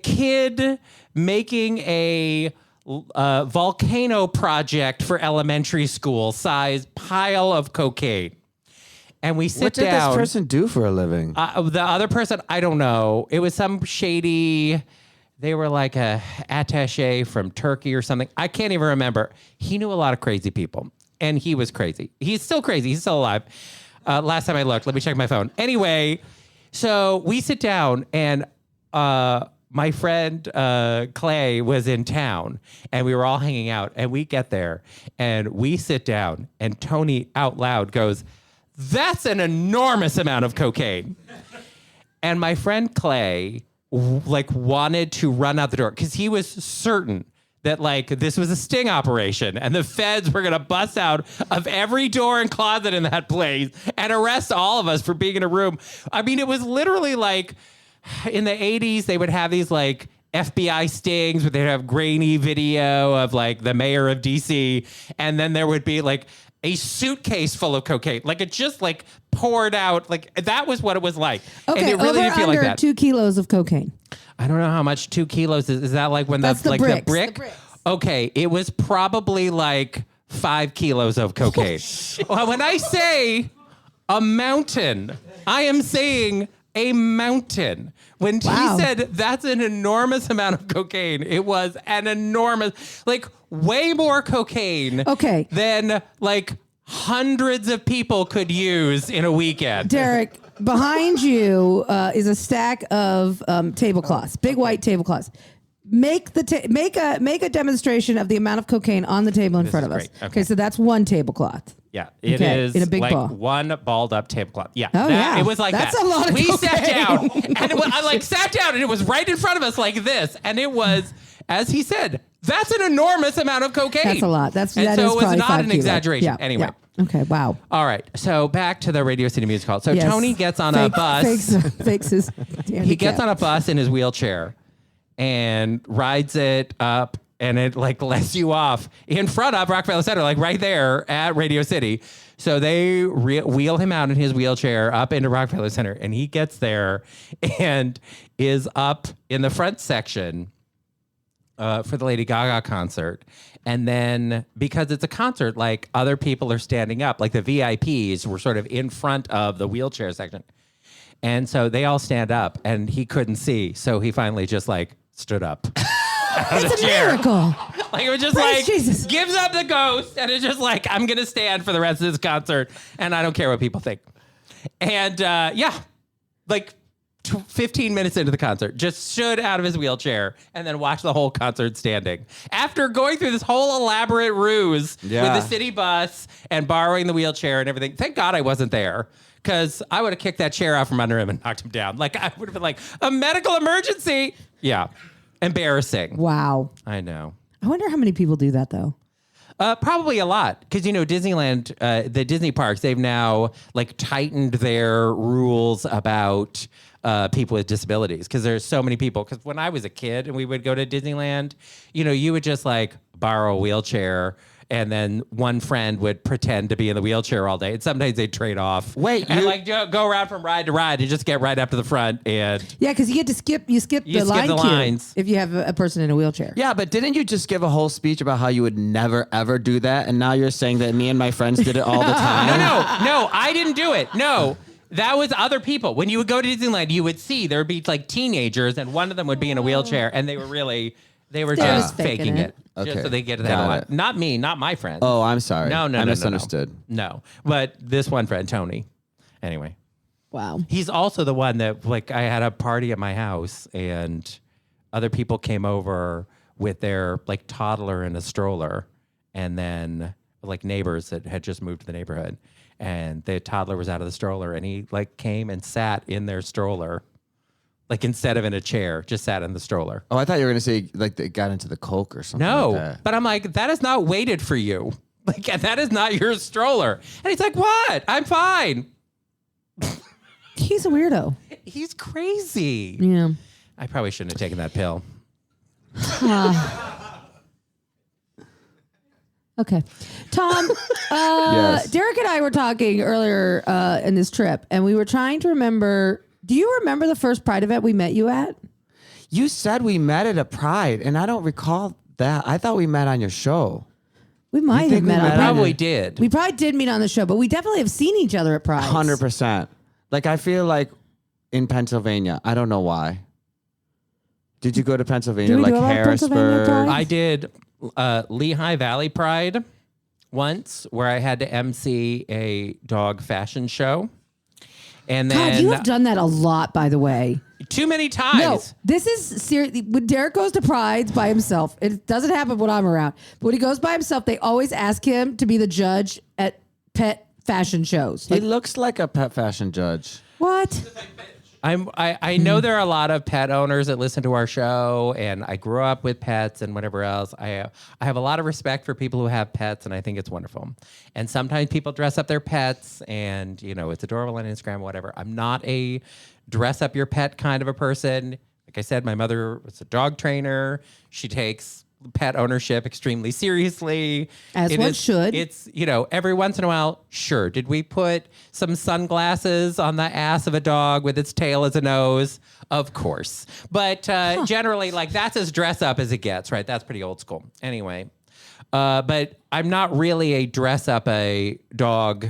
kid making a volcano project for elementary school size pile of cocaine. And we sit What did down. this person do for a living? The other person, I don't know. It was some shady. They were like a attaché from Turkey or something. I can't even remember. He knew a lot of crazy people, and he was crazy. He's still crazy. He's still alive. Last time I looked, let me check my phone. Anyway, so we sit down, and my friend Clay was in town, and we were all hanging out, and we get there, and we sit down, and Tony out loud goes, "That's an enormous amount of cocaine." And my friend Clay like wanted to run out the door because he was certain that like this was a sting operation and the feds were going to bust out of every door and closet in that place and arrest all of us for being in a room. I mean, it was literally like in the 80s, they would have these like FBI stings where they'd have grainy video of like the mayor of DC. And then there would be like a suitcase full of cocaine. Like it just like poured out. Like that was what it was like. Okay, and it really over didn't feel under like that. 2 kilos of cocaine. I don't know how much 2 kilos is. Is that like when That's the like bricks. the brick? The bricks. Okay, it was probably like 5 kilos of cocaine. Well, when I say a mountain, I am saying a mountain. When Wow. he said that's an enormous amount of cocaine, it was an enormous, like way more cocaine Okay. than like hundreds of people could use in a weekend. Derek, behind you is a stack of tablecloths, big white tablecloths. Make make a demonstration of the amount of cocaine on the table in front of us. great. Okay. So that's one tablecloth. Yeah, it Okay, is in a big like ball. one balled up tablecloth. Yeah, Oh, yeah. It was like That's that. a lot of We sat cocaine. down, and I like sat down, and it was right in front of us like this, and it was, as he said, that's an enormous amount of cocaine. That's a lot. That and is so it was probably not 5 an kilos. exaggeration. Yeah, Anyway. yeah. Okay. Wow. All right, so back to the Radio City Music Hall. So Yes. Tony gets on a bus. Fakes his He gets on a bus in his wheelchair and rides it up, and it like lets you off in front of Rockefeller Center, like right there at Radio City. So they wheel him out in his wheelchair up into Rockefeller Center, and he gets there and is up in the front section for the Lady Gaga concert. And then because it's a concert, like other people are standing up, like the VIPs were sort of in front of the wheelchair section. And so they all stand up, and he couldn't see. So he finally just like stood up. It's a miracle. Like it was just Praise like Jesus. gives up the ghost, and it's just like I'm gonna stand for the rest of this concert, and I don't care what people think. And like 15 minutes into the concert, just stood out of his wheelchair and then watched the whole concert standing. After going through this whole elaborate ruse with the city bus and borrowing the wheelchair and everything. Thank God I wasn't there, because I would have kicked that chair out from under him and knocked him down. Like I would have been like, a medical emergency. Yeah. Embarrassing. Wow. I know. I wonder how many people do that though. Probably a lot, because Disneyland, the Disney parks, they've now like tightened their rules about people with disabilities, because there's so many people. Because when I was a kid and we would go to Disneyland, you would just like borrow a wheelchair, and then one friend would pretend to be in the wheelchair all day, and sometimes they'd trade off. Wait, and you- like go around from ride to ride and just get right up to the front and. Yeah, because you get to skip the skip line the queue lines. if you have a person in a wheelchair. Yeah, but didn't you just give a whole speech about how you would never, ever do that? And now you're saying that me and my friends did it all the time? No, I didn't do it. No, that was other people. When you would go to Disneyland, you would see there would be like teenagers, and one of them would be in a wheelchair, and they were just faking it. Okay. Just so they get that Got a lot. it. Not me, not my friends. Oh, I'm sorry. No, I misunderstood. No, but this one friend, Tony. Anyway, Wow. he's also the one that, like, I had a party at my house, and other people came over with their like toddler in a stroller, and then like neighbors that had just moved to the neighborhood, and the toddler was out of the stroller, and he like came and sat in their stroller, like instead of in a chair, just sat in the stroller. Oh, I thought you were going to say like they got into the Coke or something. No, like that. but I'm like, that is not weighted for you. Like, that is not your stroller. And he's like, what? I'm fine. He's a weirdo. He's crazy. Yeah. I probably shouldn't have taken that pill. Okay. Tom, Yes. Derek and I were talking earlier in this trip, and we were trying to remember. Do you remember the first Pride event we met you at? You said we met at a Pride, and I don't recall that. I thought we met on your show. We might have think we met on met Pride. on Probably did. We probably did meet on the show, but we definitely have seen each other at Pride. 100%. Like, I feel like in Pennsylvania. I don't know why. Did you go to Pennsylvania? Did we Like do a lot of Pennsylvania Harrisburg? Pride? I did Lehigh Valley Pride once, where I had to MC a dog fashion show. And then God, you have done that a lot, by the way. too many times. No, this is serious. When Derek goes to Prides by himself, it doesn't happen when I'm around. But when he goes by himself, they always ask him to be the judge at pet fashion shows. He Like, looks like a pet fashion judge. what? I know there are a lot of pet owners that listen to our show, and I grew up with pets and whatever else. I have a lot of respect for people who have pets, and I think it's wonderful. And sometimes people dress up their pets, and it's adorable on Instagram, whatever. I'm not a dress up your pet kind of a person. Like I said, my mother was a dog trainer. She takes pet ownership extremely seriously. As one should. It's, every once in a while, sure. Did we put some sunglasses on the ass of a dog with its tail as a nose? Of course. But generally, like, that's as dress up as it gets, right? That's pretty old school. Anyway. But I'm not really a dress up a dog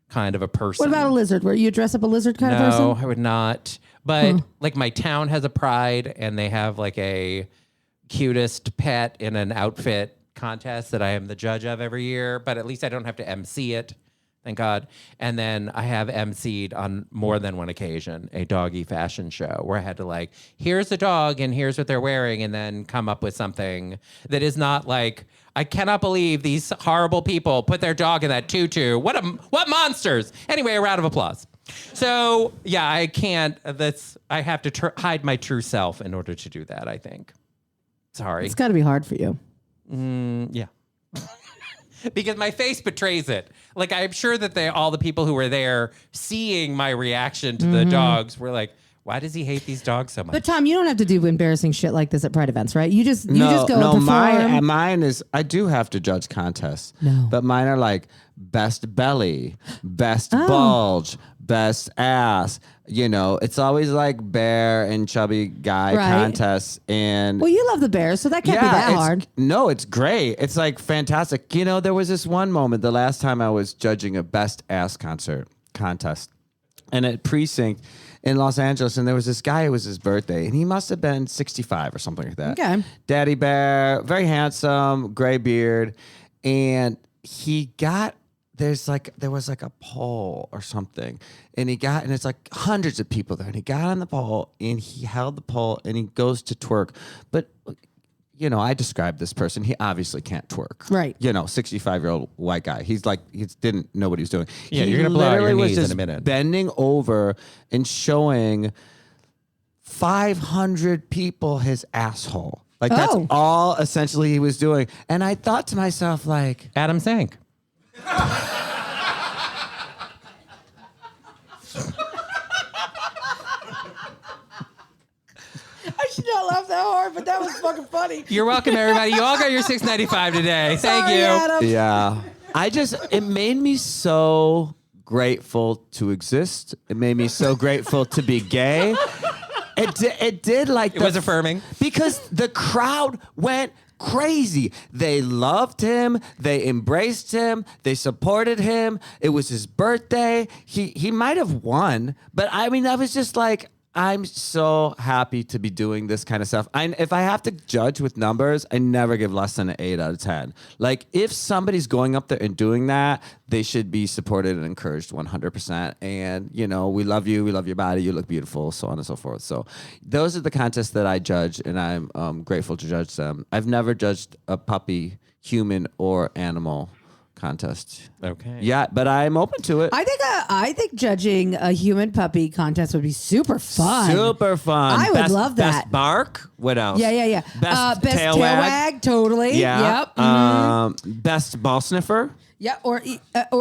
kind of a person. What about a lizard? Were you dress up a lizard kind of person? No, I would not. But like my town has a pride and they have like a cutest pet in an outfit contest that I am the judge of every year, but at least I don't have to MC it. Thank God. And then I have MC'd on more than one occasion a doggy fashion show where I had to like, here's the dog and here's what they're wearing, and then come up with something that is not like, I cannot believe these horrible people put their dog in that tutu. What monsters? Anyway, a round of applause. So yeah, I can't. I have to hide my true self in order to do that, I think. Sorry. It's got to be hard for you. Yeah. Because my face betrays it. Like, I'm sure that all the people who were there seeing my reaction to the dogs were like, why does he hate these dogs so much? But Tom, you don't have to do embarrassing shit like this at Pride events, right? You just go perform. Mine is, I do have to judge contests. No. But mine are like best belly, best bulge, best ass. It's always like bear and chubby guy contests. And well, you love the bears, so that can't be that hard. No, it's great. It's like fantastic. There was this one moment the last time I was judging a best ass contest, and at Precinct in Los Angeles, and there was this guy, it was his birthday, and he must have been 65 or something like that. Okay. Daddy bear, very handsome, gray beard, and there was like a pole or something, and it's like hundreds of people there, and he got on the pole and he held the pole and he goes to twerk, but I described this person. He obviously can't twerk. Right. 65-year-old white guy. He's like, he didn't know what he was doing. Yeah, he you're going to blow out your knees in a minute. minute. Bending over and showing 500 people his asshole. Like, that's all essentially he was doing. And I thought to myself, like, Adam sank. I should not laugh that hard, but that was fucking funny. You're welcome, everybody. You all got your $6.95 today. Thank Sorry, you. Adam. yeah. It made me so grateful to exist. It made me so grateful to be gay. It did like it was affirming because the crowd went crazy. They loved him. They embraced him. They supported him. It was his birthday. He might have won, but I mean, I was just like, I'm so happy to be doing this kind of stuff. If I have to judge with numbers, I never give less than an 8 out of 10. Like, if somebody's going up there and doing that, they should be supported and encouraged 100%. And, we love you. We love your body. You look beautiful, so on and so forth. So those are the contests that I judge, and I'm grateful to judge them. I've never judged a puppy, human, or animal contest. Okay. Yeah, but I'm open to it. I think judging a human puppy contest would be super fun. Super fun. I would love that. Best bark. What else? Yeah. Best tail wag. Totally. Yeah. Yep. Mm-hmm. Best ball sniffer. Yeah, or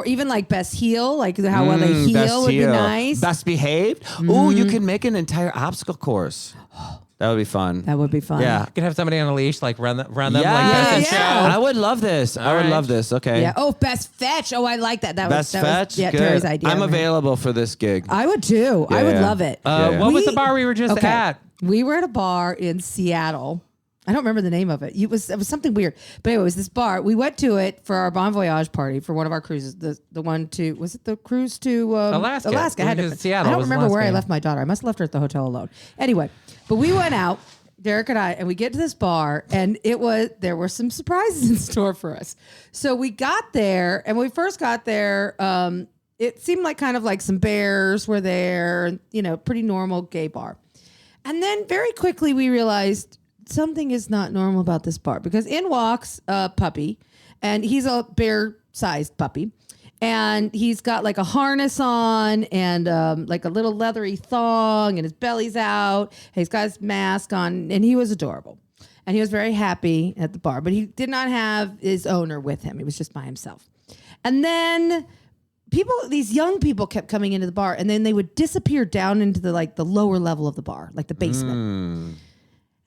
even like best heel, like how well they heel would be nice. Best behaved. Ooh, you can make an entire obstacle course. That would be fun. That would be fun. Yeah. You could have somebody on a leash, like run them like Yeah. best in show. I would love this. I would right. love this. Okay. Yeah. Oh, best fetch. Oh, I like that. Best fetch. Yeah, Good. Terry's idea. I'm available for this gig. I would too. I would Yeah. love it. Yeah. What was the bar we were just at? We were at a bar in Seattle. I don't remember the name of it. It was something weird. But anyway, it was this bar. We went to it for our Bon Voyage party for one of our cruises. The one to, was it the cruise to Alaska? Alaska. Seattle. I don't was remember where I Alaska. left my daughter. I must have left her at the hotel alone. Anyway, but we went out, Derek and I, and we get to this bar, and there were some surprises in store for us. So we got there, and when we first got there, it seemed like kind of like some bears were there, and, pretty normal gay bar. And then very quickly we realized something is not normal about this bar, because in walks a puppy, and he's a bear-sized puppy. And he's got like a harness on and like a little leathery thong, and his belly's out. He's got his mask on, and he was adorable. And he was very happy at the bar, but he did not have his owner with him. He was just by himself. And then these young people kept coming into the bar, and then they would disappear down into the lower level of the bar, like the basement.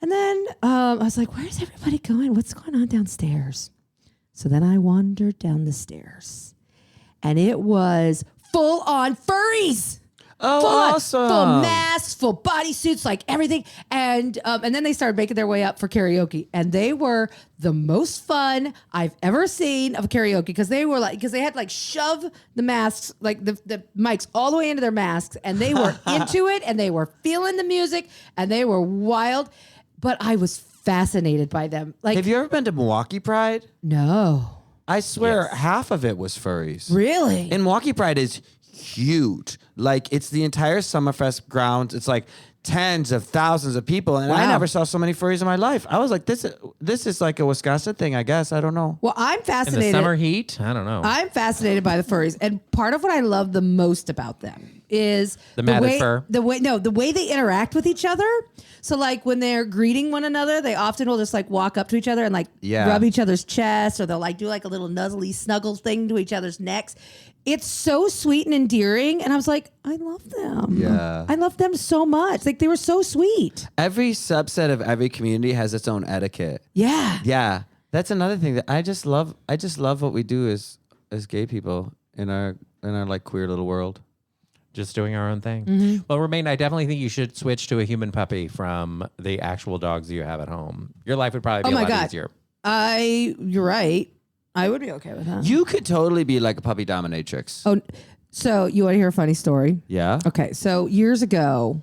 And then I was like, where's everybody going? What's going on downstairs? So then I wandered down the stairs, and it was full on furries. Oh, awesome. Full masks, full bodysuits, like everything. And then they started making their way up for karaoke. And they were the most fun I've ever seen of karaoke because they had like shove the masks, like the mics all the way into their masks. And they were into it and they were feeling the music and they were wild. But I was fascinated by them. Like, have you ever been to Milwaukee Pride? No. I swear half of it was furries. Really? And Milwaukee Pride is huge. Like, it's the entire Summerfest grounds. It's like tens of thousands of people. And I never saw so many furries in my life. I was like, this is like a Wisconsin thing, I guess. I don't know. Well, I'm In fascinated. the summer heat? I don't know. I'm fascinated by the furries, and part of what I love the most about them is The matted way, fur? The way they interact with each other. So, like when they're greeting one another, they often will just like walk up to each other and like rub each other's chests, or they'll like do like a little nuzzly snuggle thing to each other's necks. It's so sweet and endearing, and I was like, I love them. Yeah. I love them so much. Like they were so sweet. Every subset of every community has its own etiquette. Yeah. Yeah. That's another thing that I just love what we do as gay people in our like queer little world. Just doing our own thing. Mm-hmm. Well, Romaine, I definitely think you should switch to a human puppy from the actual dogs you have at home. Your life would probably be a lot easier. You're right. I would be okay with that. You could totally be like a puppy dominatrix. Oh, so you want to hear a funny story? Yeah. Okay, so years ago,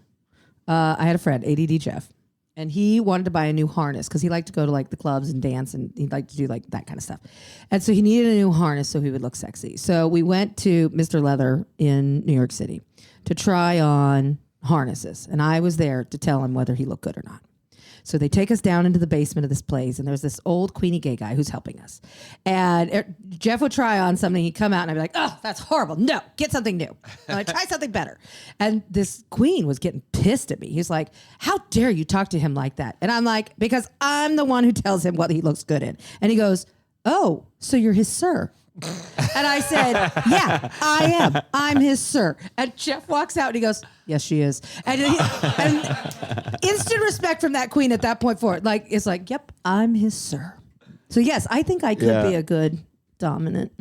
I had a friend, ADD Jeff, and he wanted to buy a new harness because he liked to go to like the clubs and dance, and he'd like to do like that kind of stuff. And so he needed a new harness so he would look sexy. So we went to Mr. Leather in New York City to try on harnesses, and I was there to tell him whether he looked good or not. So they take us down into the basement of this place, and there's this old Queenie gay guy who's helping us. And Jeff would try on something, he'd come out, and I'd be like, oh, that's horrible. No, get something new. And I'd try something better. And this queen was getting pissed at me. He's like, how dare you talk to him like that? And I'm like, because I'm the one who tells him what he looks good in. And he goes, oh, so you're his sir. And I said, yeah, I am. I'm his sir. And Jeff walks out and he goes, yes, she is. And instant respect from that queen at that point forward. Like, it's like, yep, I'm his sir. So yes, I think I could be a good dominant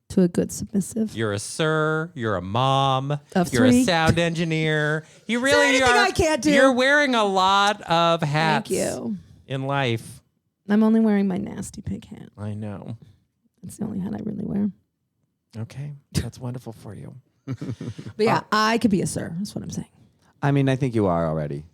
to a good submissive. You're a sir. You're a mom. Of You're three. a sound engineer. You there really anything are. I can't do? You're wearing a lot of hats. Thank you. In life. I'm only wearing my nasty pig hat. I know. That's the only hat I really wear. Okay, that's wonderful for you. But yeah, I could be a sir. That's what I'm saying. I mean, I think you are already.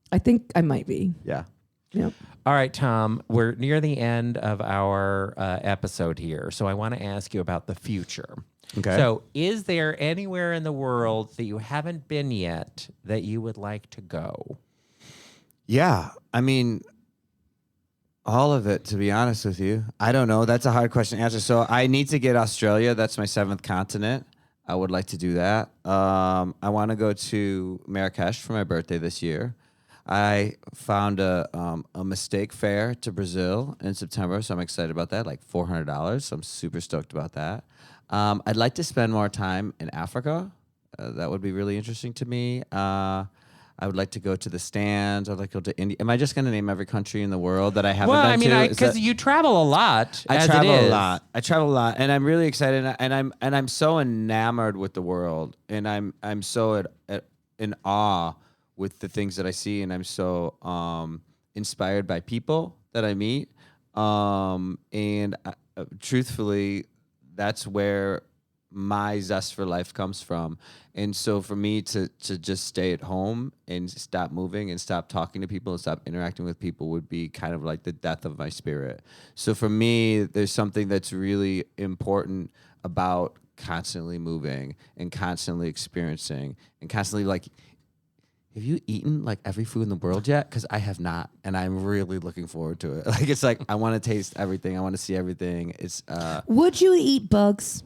I think I might be. Yeah. Yep. All right, Tom, we're near the end of our episode here, so I want to ask you about the future. Okay. So is there anywhere in the world that you haven't been yet that you would like to go? Yeah. I mean, all of it, to be honest with you. I don't know. That's a hard question to answer. So I need to get Australia. That's my 7th continent. I would like to do that. I want to go to Marrakesh for my birthday this year. I found a mistake fare to Brazil in September, so I'm excited about that, like $400. So I'm super stoked about that. I'd like to spend more time in Africa. That would be really interesting to me. I would like to go to the stands. I'd like to go to India. Am I just going to name every country in the world that I haven't been to? Well, I mean, because you travel a lot. I travel a lot. I travel a lot, and I'm really excited. And I'm so enamored with the world, and I'm so in awe with the things that I see, and I'm so inspired by people that I meet. Truthfully, that's where my zest for life comes from. And so for me to just stay at home and stop moving and stop talking to people and stop interacting with people would be kind of like the death of my spirit. So for me, there's something that's really important about constantly moving and constantly experiencing and constantly like, have you eaten like every food in the world yet? Because I have not, and I'm really looking forward to it. Like, it's like, I want to taste everything. I want to see everything. It's Would you eat bugs?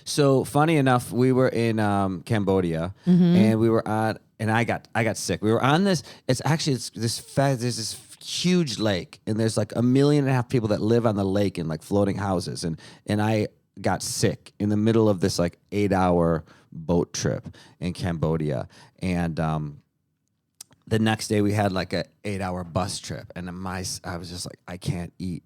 So funny enough, we were in Cambodia, and we were on, and I got sick. We were on this. There's this huge lake, and there's like 1.5 million people that live on the lake in like floating houses, and I got sick in the middle of this like 8-hour boat trip in Cambodia, and the next day we had like a 8-hour bus trip, and I was just like, I can't eat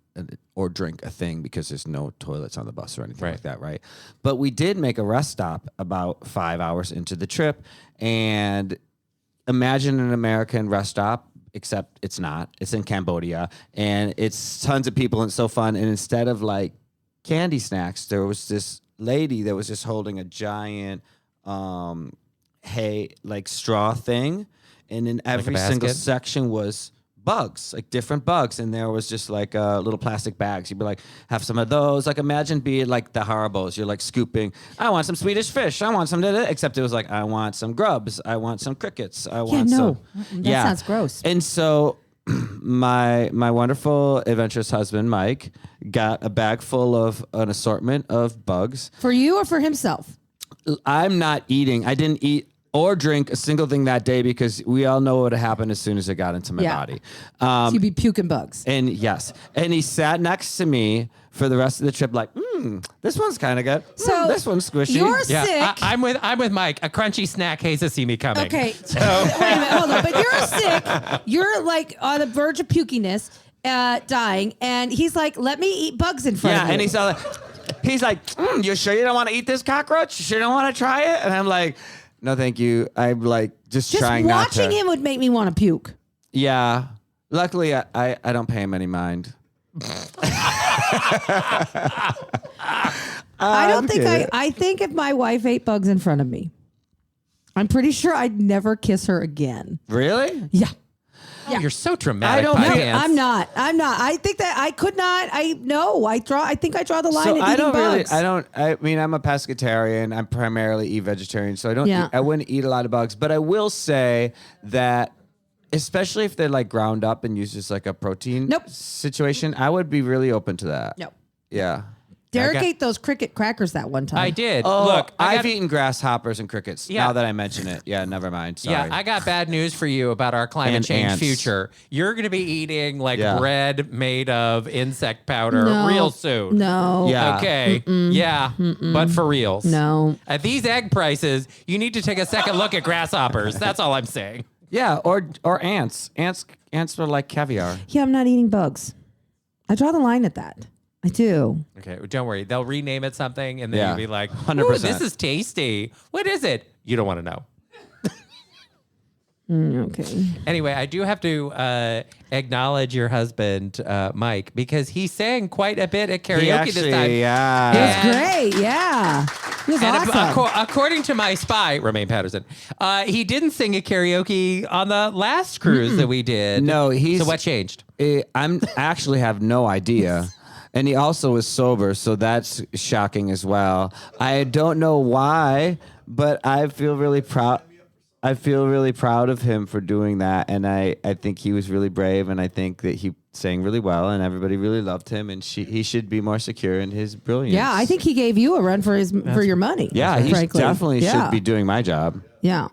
or drink a thing because there's no toilets on the bus or anything like that, right? But we did make a rest stop about 5 hours into the trip, and imagine an American rest stop, except it's not. It's in Cambodia, and it's tons of people, and it's so fun. And instead of like candy snacks, there was this lady that was just holding a giant like straw thing, and in every single section was bugs, like different bugs, and there was just like little plastic bags. You'd be like, have some of those. Like imagine being like the Haribo's. You're like scooping, I want some Swedish fish. I want some, except it was like, I want some grubs. I want some crickets. I want some. That sounds gross. And so my wonderful adventurous husband, Mike, got a bag full of an assortment of bugs. For you or for himself? I'm not eating. I didn't eat or drink a single thing that day because we all know what would happen as soon as it got into my body. So you'd be puking bugs. And yes. And he sat next to me for the rest of the trip like, this one's kind of good. So this one's squishy. You're sick. I'm with Mike. A crunchy snack hates to see me coming. Okay. Wait a minute. Hold on. But you're sick. You're like on the verge of pukiness, dying. And he's like, let me eat bugs in front of you. Yeah. And he's like, you sure you don't want to eat this cockroach? You sure you don't want to try it? And I'm like, no, thank you. I'm like just trying not to. Watching him would make me want to puke. Yeah. Luckily, I don't pay him any mind. I don't think I think if my wife ate bugs in front of me, I'm pretty sure I'd never kiss her again. Really? Yeah. Oh, you're so dramatic. I don't Pie know. Pants. I'm not. I think that I could not. I think I draw the line So at I eating don't bugs. I mean, I'm a pescatarian. I primarily eat vegetarian, so Yeah. I wouldn't eat a lot of bugs. But I will say that, especially if they're like ground up and used as like a protein situation, I would be really open to that. Nope. Yeah. Derek ate those cricket crackers that one time. I did. Oh, Look, I've eaten grasshoppers and crickets. Yeah. Now that I mention it, yeah, never mind. Sorry. Yeah, I got bad news for you about our climate And change ants. future. You're going to be eating like Yeah. bread made of insect powder No. real soon. No. Yeah. Okay. Yeah. But for reals. No. At these egg prices, you need to take a second look at grasshoppers. That's all I'm saying. Yeah, or ants. Ants are like caviar. Yeah, I'm not eating bugs. I draw the line at that. I do. Okay, don't worry. They'll rename it something, and then Yeah. you'll be like, 100%. "Ooh, this is tasty. What is it?" You don't want to know. Okay. Anyway, I do have to acknowledge your husband, Mike, because he sang quite a bit at karaoke this time. Yeah. It was great. Yeah. It was And awesome. according to my spy, Romaine Patterson, he didn't sing at karaoke on the last cruise that we did. No, So what changed? I'm actually have no idea. And he also was sober, so that's shocking as well. I don't know why, but I feel really proud. I feel really proud of him for doing that, and I think he was really brave, and I think that he sang really well, and everybody really loved him, and he should be more secure in his brilliance. Yeah, I think he gave you a run for your money. Yeah, he frankly. definitely Yeah. should be doing my job. Yeah.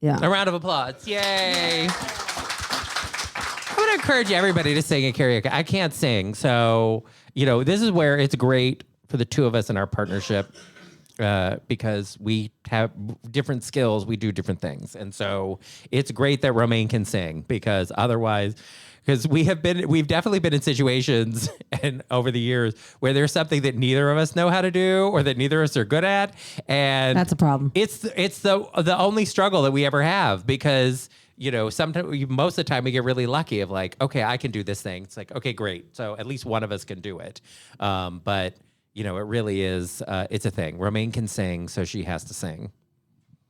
Yeah. A round of applause. Yay. I would encourage everybody to sing at karaoke. I can't sing. So, this is where it's great for the two of us in our partnership because we have different skills. We do different things. And so it's great that Romaine can sing because otherwise... Because we've definitely been in situations and over the years where there's something that neither of us know how to do or that neither of us are good at, and That's a problem. It's the only struggle that we ever have because sometimes most of the time we get really lucky of like, okay, I can do this thing. It's like, okay, great. So at least one of us can do it. But it really is. It's a thing. Romaine can sing, so she has to sing.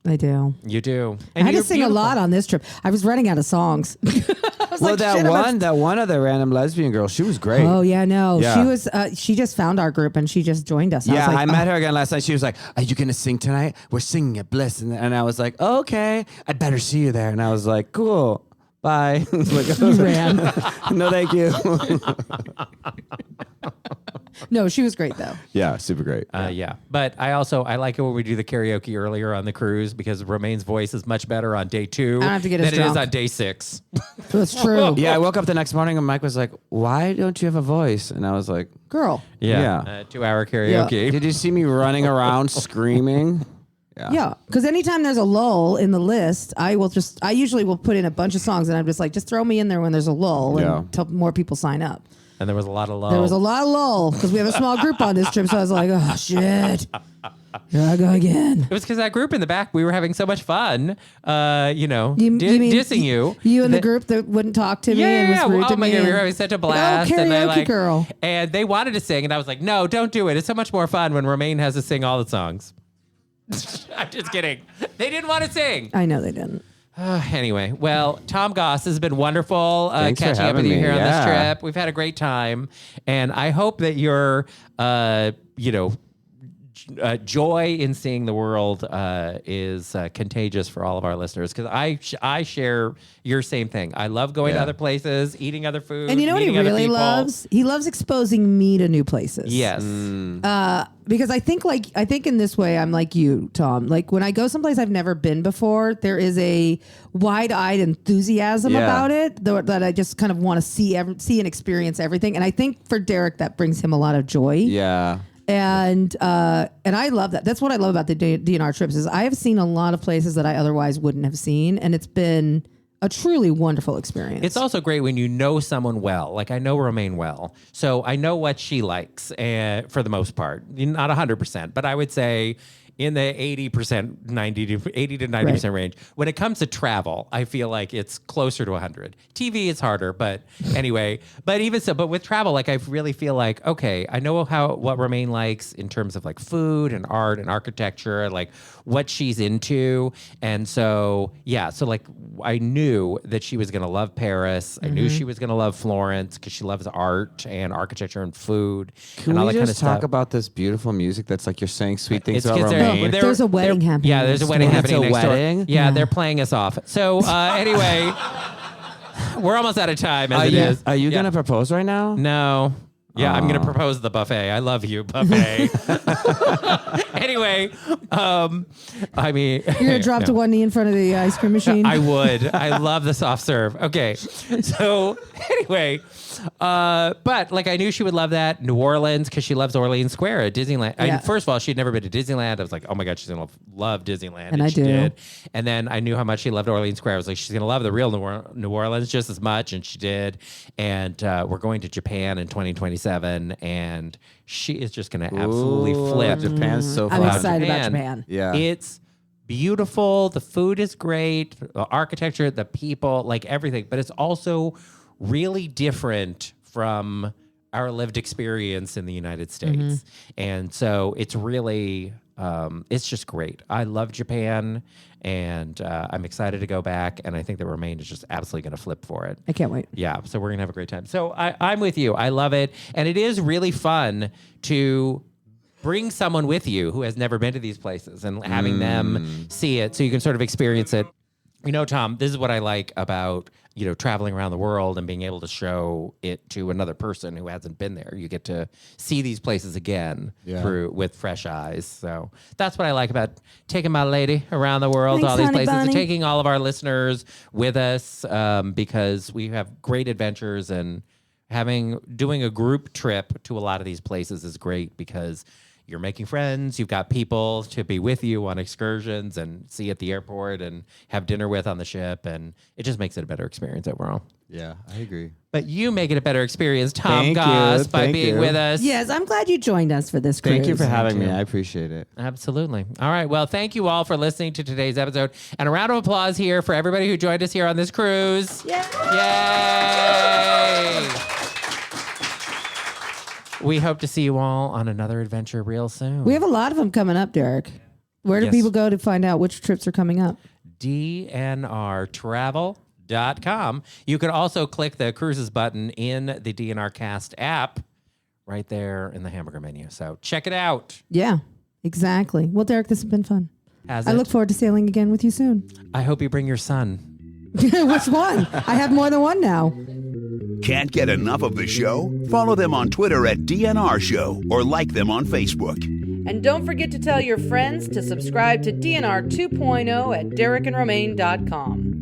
I do. You do. I had to sing a lot on this trip. I was running out of songs. Well, that one other random lesbian girl, she was great. Oh yeah, no, Yeah. she was. She just found our group and she just joined us. Yeah, was like, I met her again last night. She was like, "Are you gonna sing tonight? We're singing at Bliss," and I was like, "Okay, I'd better see you there." And I was like, "Cool, bye." You ran. No, thank you. No, she was great though. Yeah, super great. Yeah. But I like it when we do the karaoke earlier on the cruise because Romaine's voice is much better on day 2 I don't have to get than as it is drunk. on day 6. That's true. Yeah, I woke up the next morning and Mike was like, "Why don't you have a voice?" And I was like, Girl. Yeah. 2-hour karaoke. "Did you see me running around screaming Yeah, because anytime there's a lull in the list, I usually will put in a bunch of songs, and I'm just like, just throw me in there when there's a lull, until more people sign up. And there was a lot of lull. There was a lot of lull because we have a small group on this trip, so I was like, oh shit, here I go again. It was because that group in the back, we were having so much fun, you mean dissing you. You and the group that wouldn't talk to me and was rude to me. God, we were having such a blast. Karaoke girl. And they wanted to sing, and I was like, no, don't do it. It's so much more fun when Romaine has to sing all the songs. I'm just kidding. They didn't want to sing. I know they didn't. Anyway, well, Tom Goss, has been wonderful catching up with you here on this trip. We've had a great time, and I hope that your, joy in seeing the world is contagious for all of our listeners, because I share your same thing. I love going to other places, eating other food, and you know what he really loves? He loves exposing me to new places. Yes. Because I think in this way, I'm like you, Tom. Like when I go someplace I've never been before, there is a wide-eyed enthusiasm about it that I just kind of want to see and experience everything. And I think for Derek, that brings him a lot of joy. Yeah. And I love that. That's what I love about the DNR trips is I have seen a lot of places that I otherwise wouldn't have seen, and it's been a truly wonderful experience. It's also great when you know someone well. Like I know Romaine well, so I know what she likes for the most part. Not 100%, but I would say in the 80% to 90% range. When it comes to travel, I feel like it's closer to 100. TV is harder, but anyway. But even so, but with travel, like I really feel like, okay, I know what Romaine likes in terms of like food and art and architecture, like what she's into. And so, so like I knew that she was going to love Paris. I knew she was going to love Florence because she loves art and architecture and food. Can and all we that just kind of talk stuff. about this beautiful music that's like you're saying sweet things It's about 'cause Romaine? There's a wedding happening. Yeah, there's a wedding happening next door. wedding? They're playing us off. So anyway, we're almost out of time as it is. Are you going to propose right now? No. Yeah, I'm going to propose at the buffet. I love you, buffet. Anyway, I mean... You're going to drop to one knee in front of the ice cream machine? I would. I love the soft serve. Okay. So anyway, but like I knew she would love that. New Orleans, because she loves Orleans Square at Disneyland. First of all, she'd never been to Disneyland. I was like, oh my God, she's going to love Disneyland. And I she do. Did. And then I knew how much she loved Orleans Square. I was like, she's going to love the real New Orleans just as much. And she did. And we're going to Japan in 2027. And she is just going to absolutely flip. Japan's so fun. I'm excited about Japan. Yeah. It's beautiful. The food is great. The architecture, the people, like everything. But it's also really different from our lived experience in the United States. And so it's really, it's just great. I love Japan, and I'm excited to go back. And I think that Romaine is just absolutely going to flip for it. I can't wait. Yeah, so we're going to have a great time. So I'm with you. I love it. And it is really fun to bring someone with you who has never been to these places and having them see it so you can sort of experience it. You know, Tom, this is what I like about, traveling around the world and being able to show it to another person who hasn't been there. You get to see these places again with fresh eyes. So that's what I like about taking my lady around the world, Thanks, all these honey places, and bunny. taking all of our listeners with us because we have great adventures, and doing a group trip to a lot of these places is great because you're making friends. You've got people to be with you on excursions and see at the airport and have dinner with on the ship. And it just makes it a better experience overall. Yeah, I agree. But you make it a better experience, Tom Thank Goss, you. by Thank being you. with us. Yes, I'm glad you joined us for this cruise. Thank you for having me. I appreciate it. Absolutely. All right. Well, thank you all for listening to today's episode. And a round of applause here for everybody who joined us here on this cruise. Yay! Yay! We hope to see you all on another adventure real soon. We have a lot of them coming up, Derek. Where do Yes. people go to find out which trips are coming up? DNRtravel.com. You can also click the cruises button in the DNR Cast app right there in the hamburger menu. So check it out. Yeah, exactly. Well, Derek, this has been fun. Has I it? look forward to sailing again with you soon. I hope you bring your son. Which one? I have more than one now. Can't get enough of the show? Follow them on Twitter at DNR Show or like them on Facebook. And don't forget to tell your friends to subscribe to DNR 2.0 at derekandromaine.com.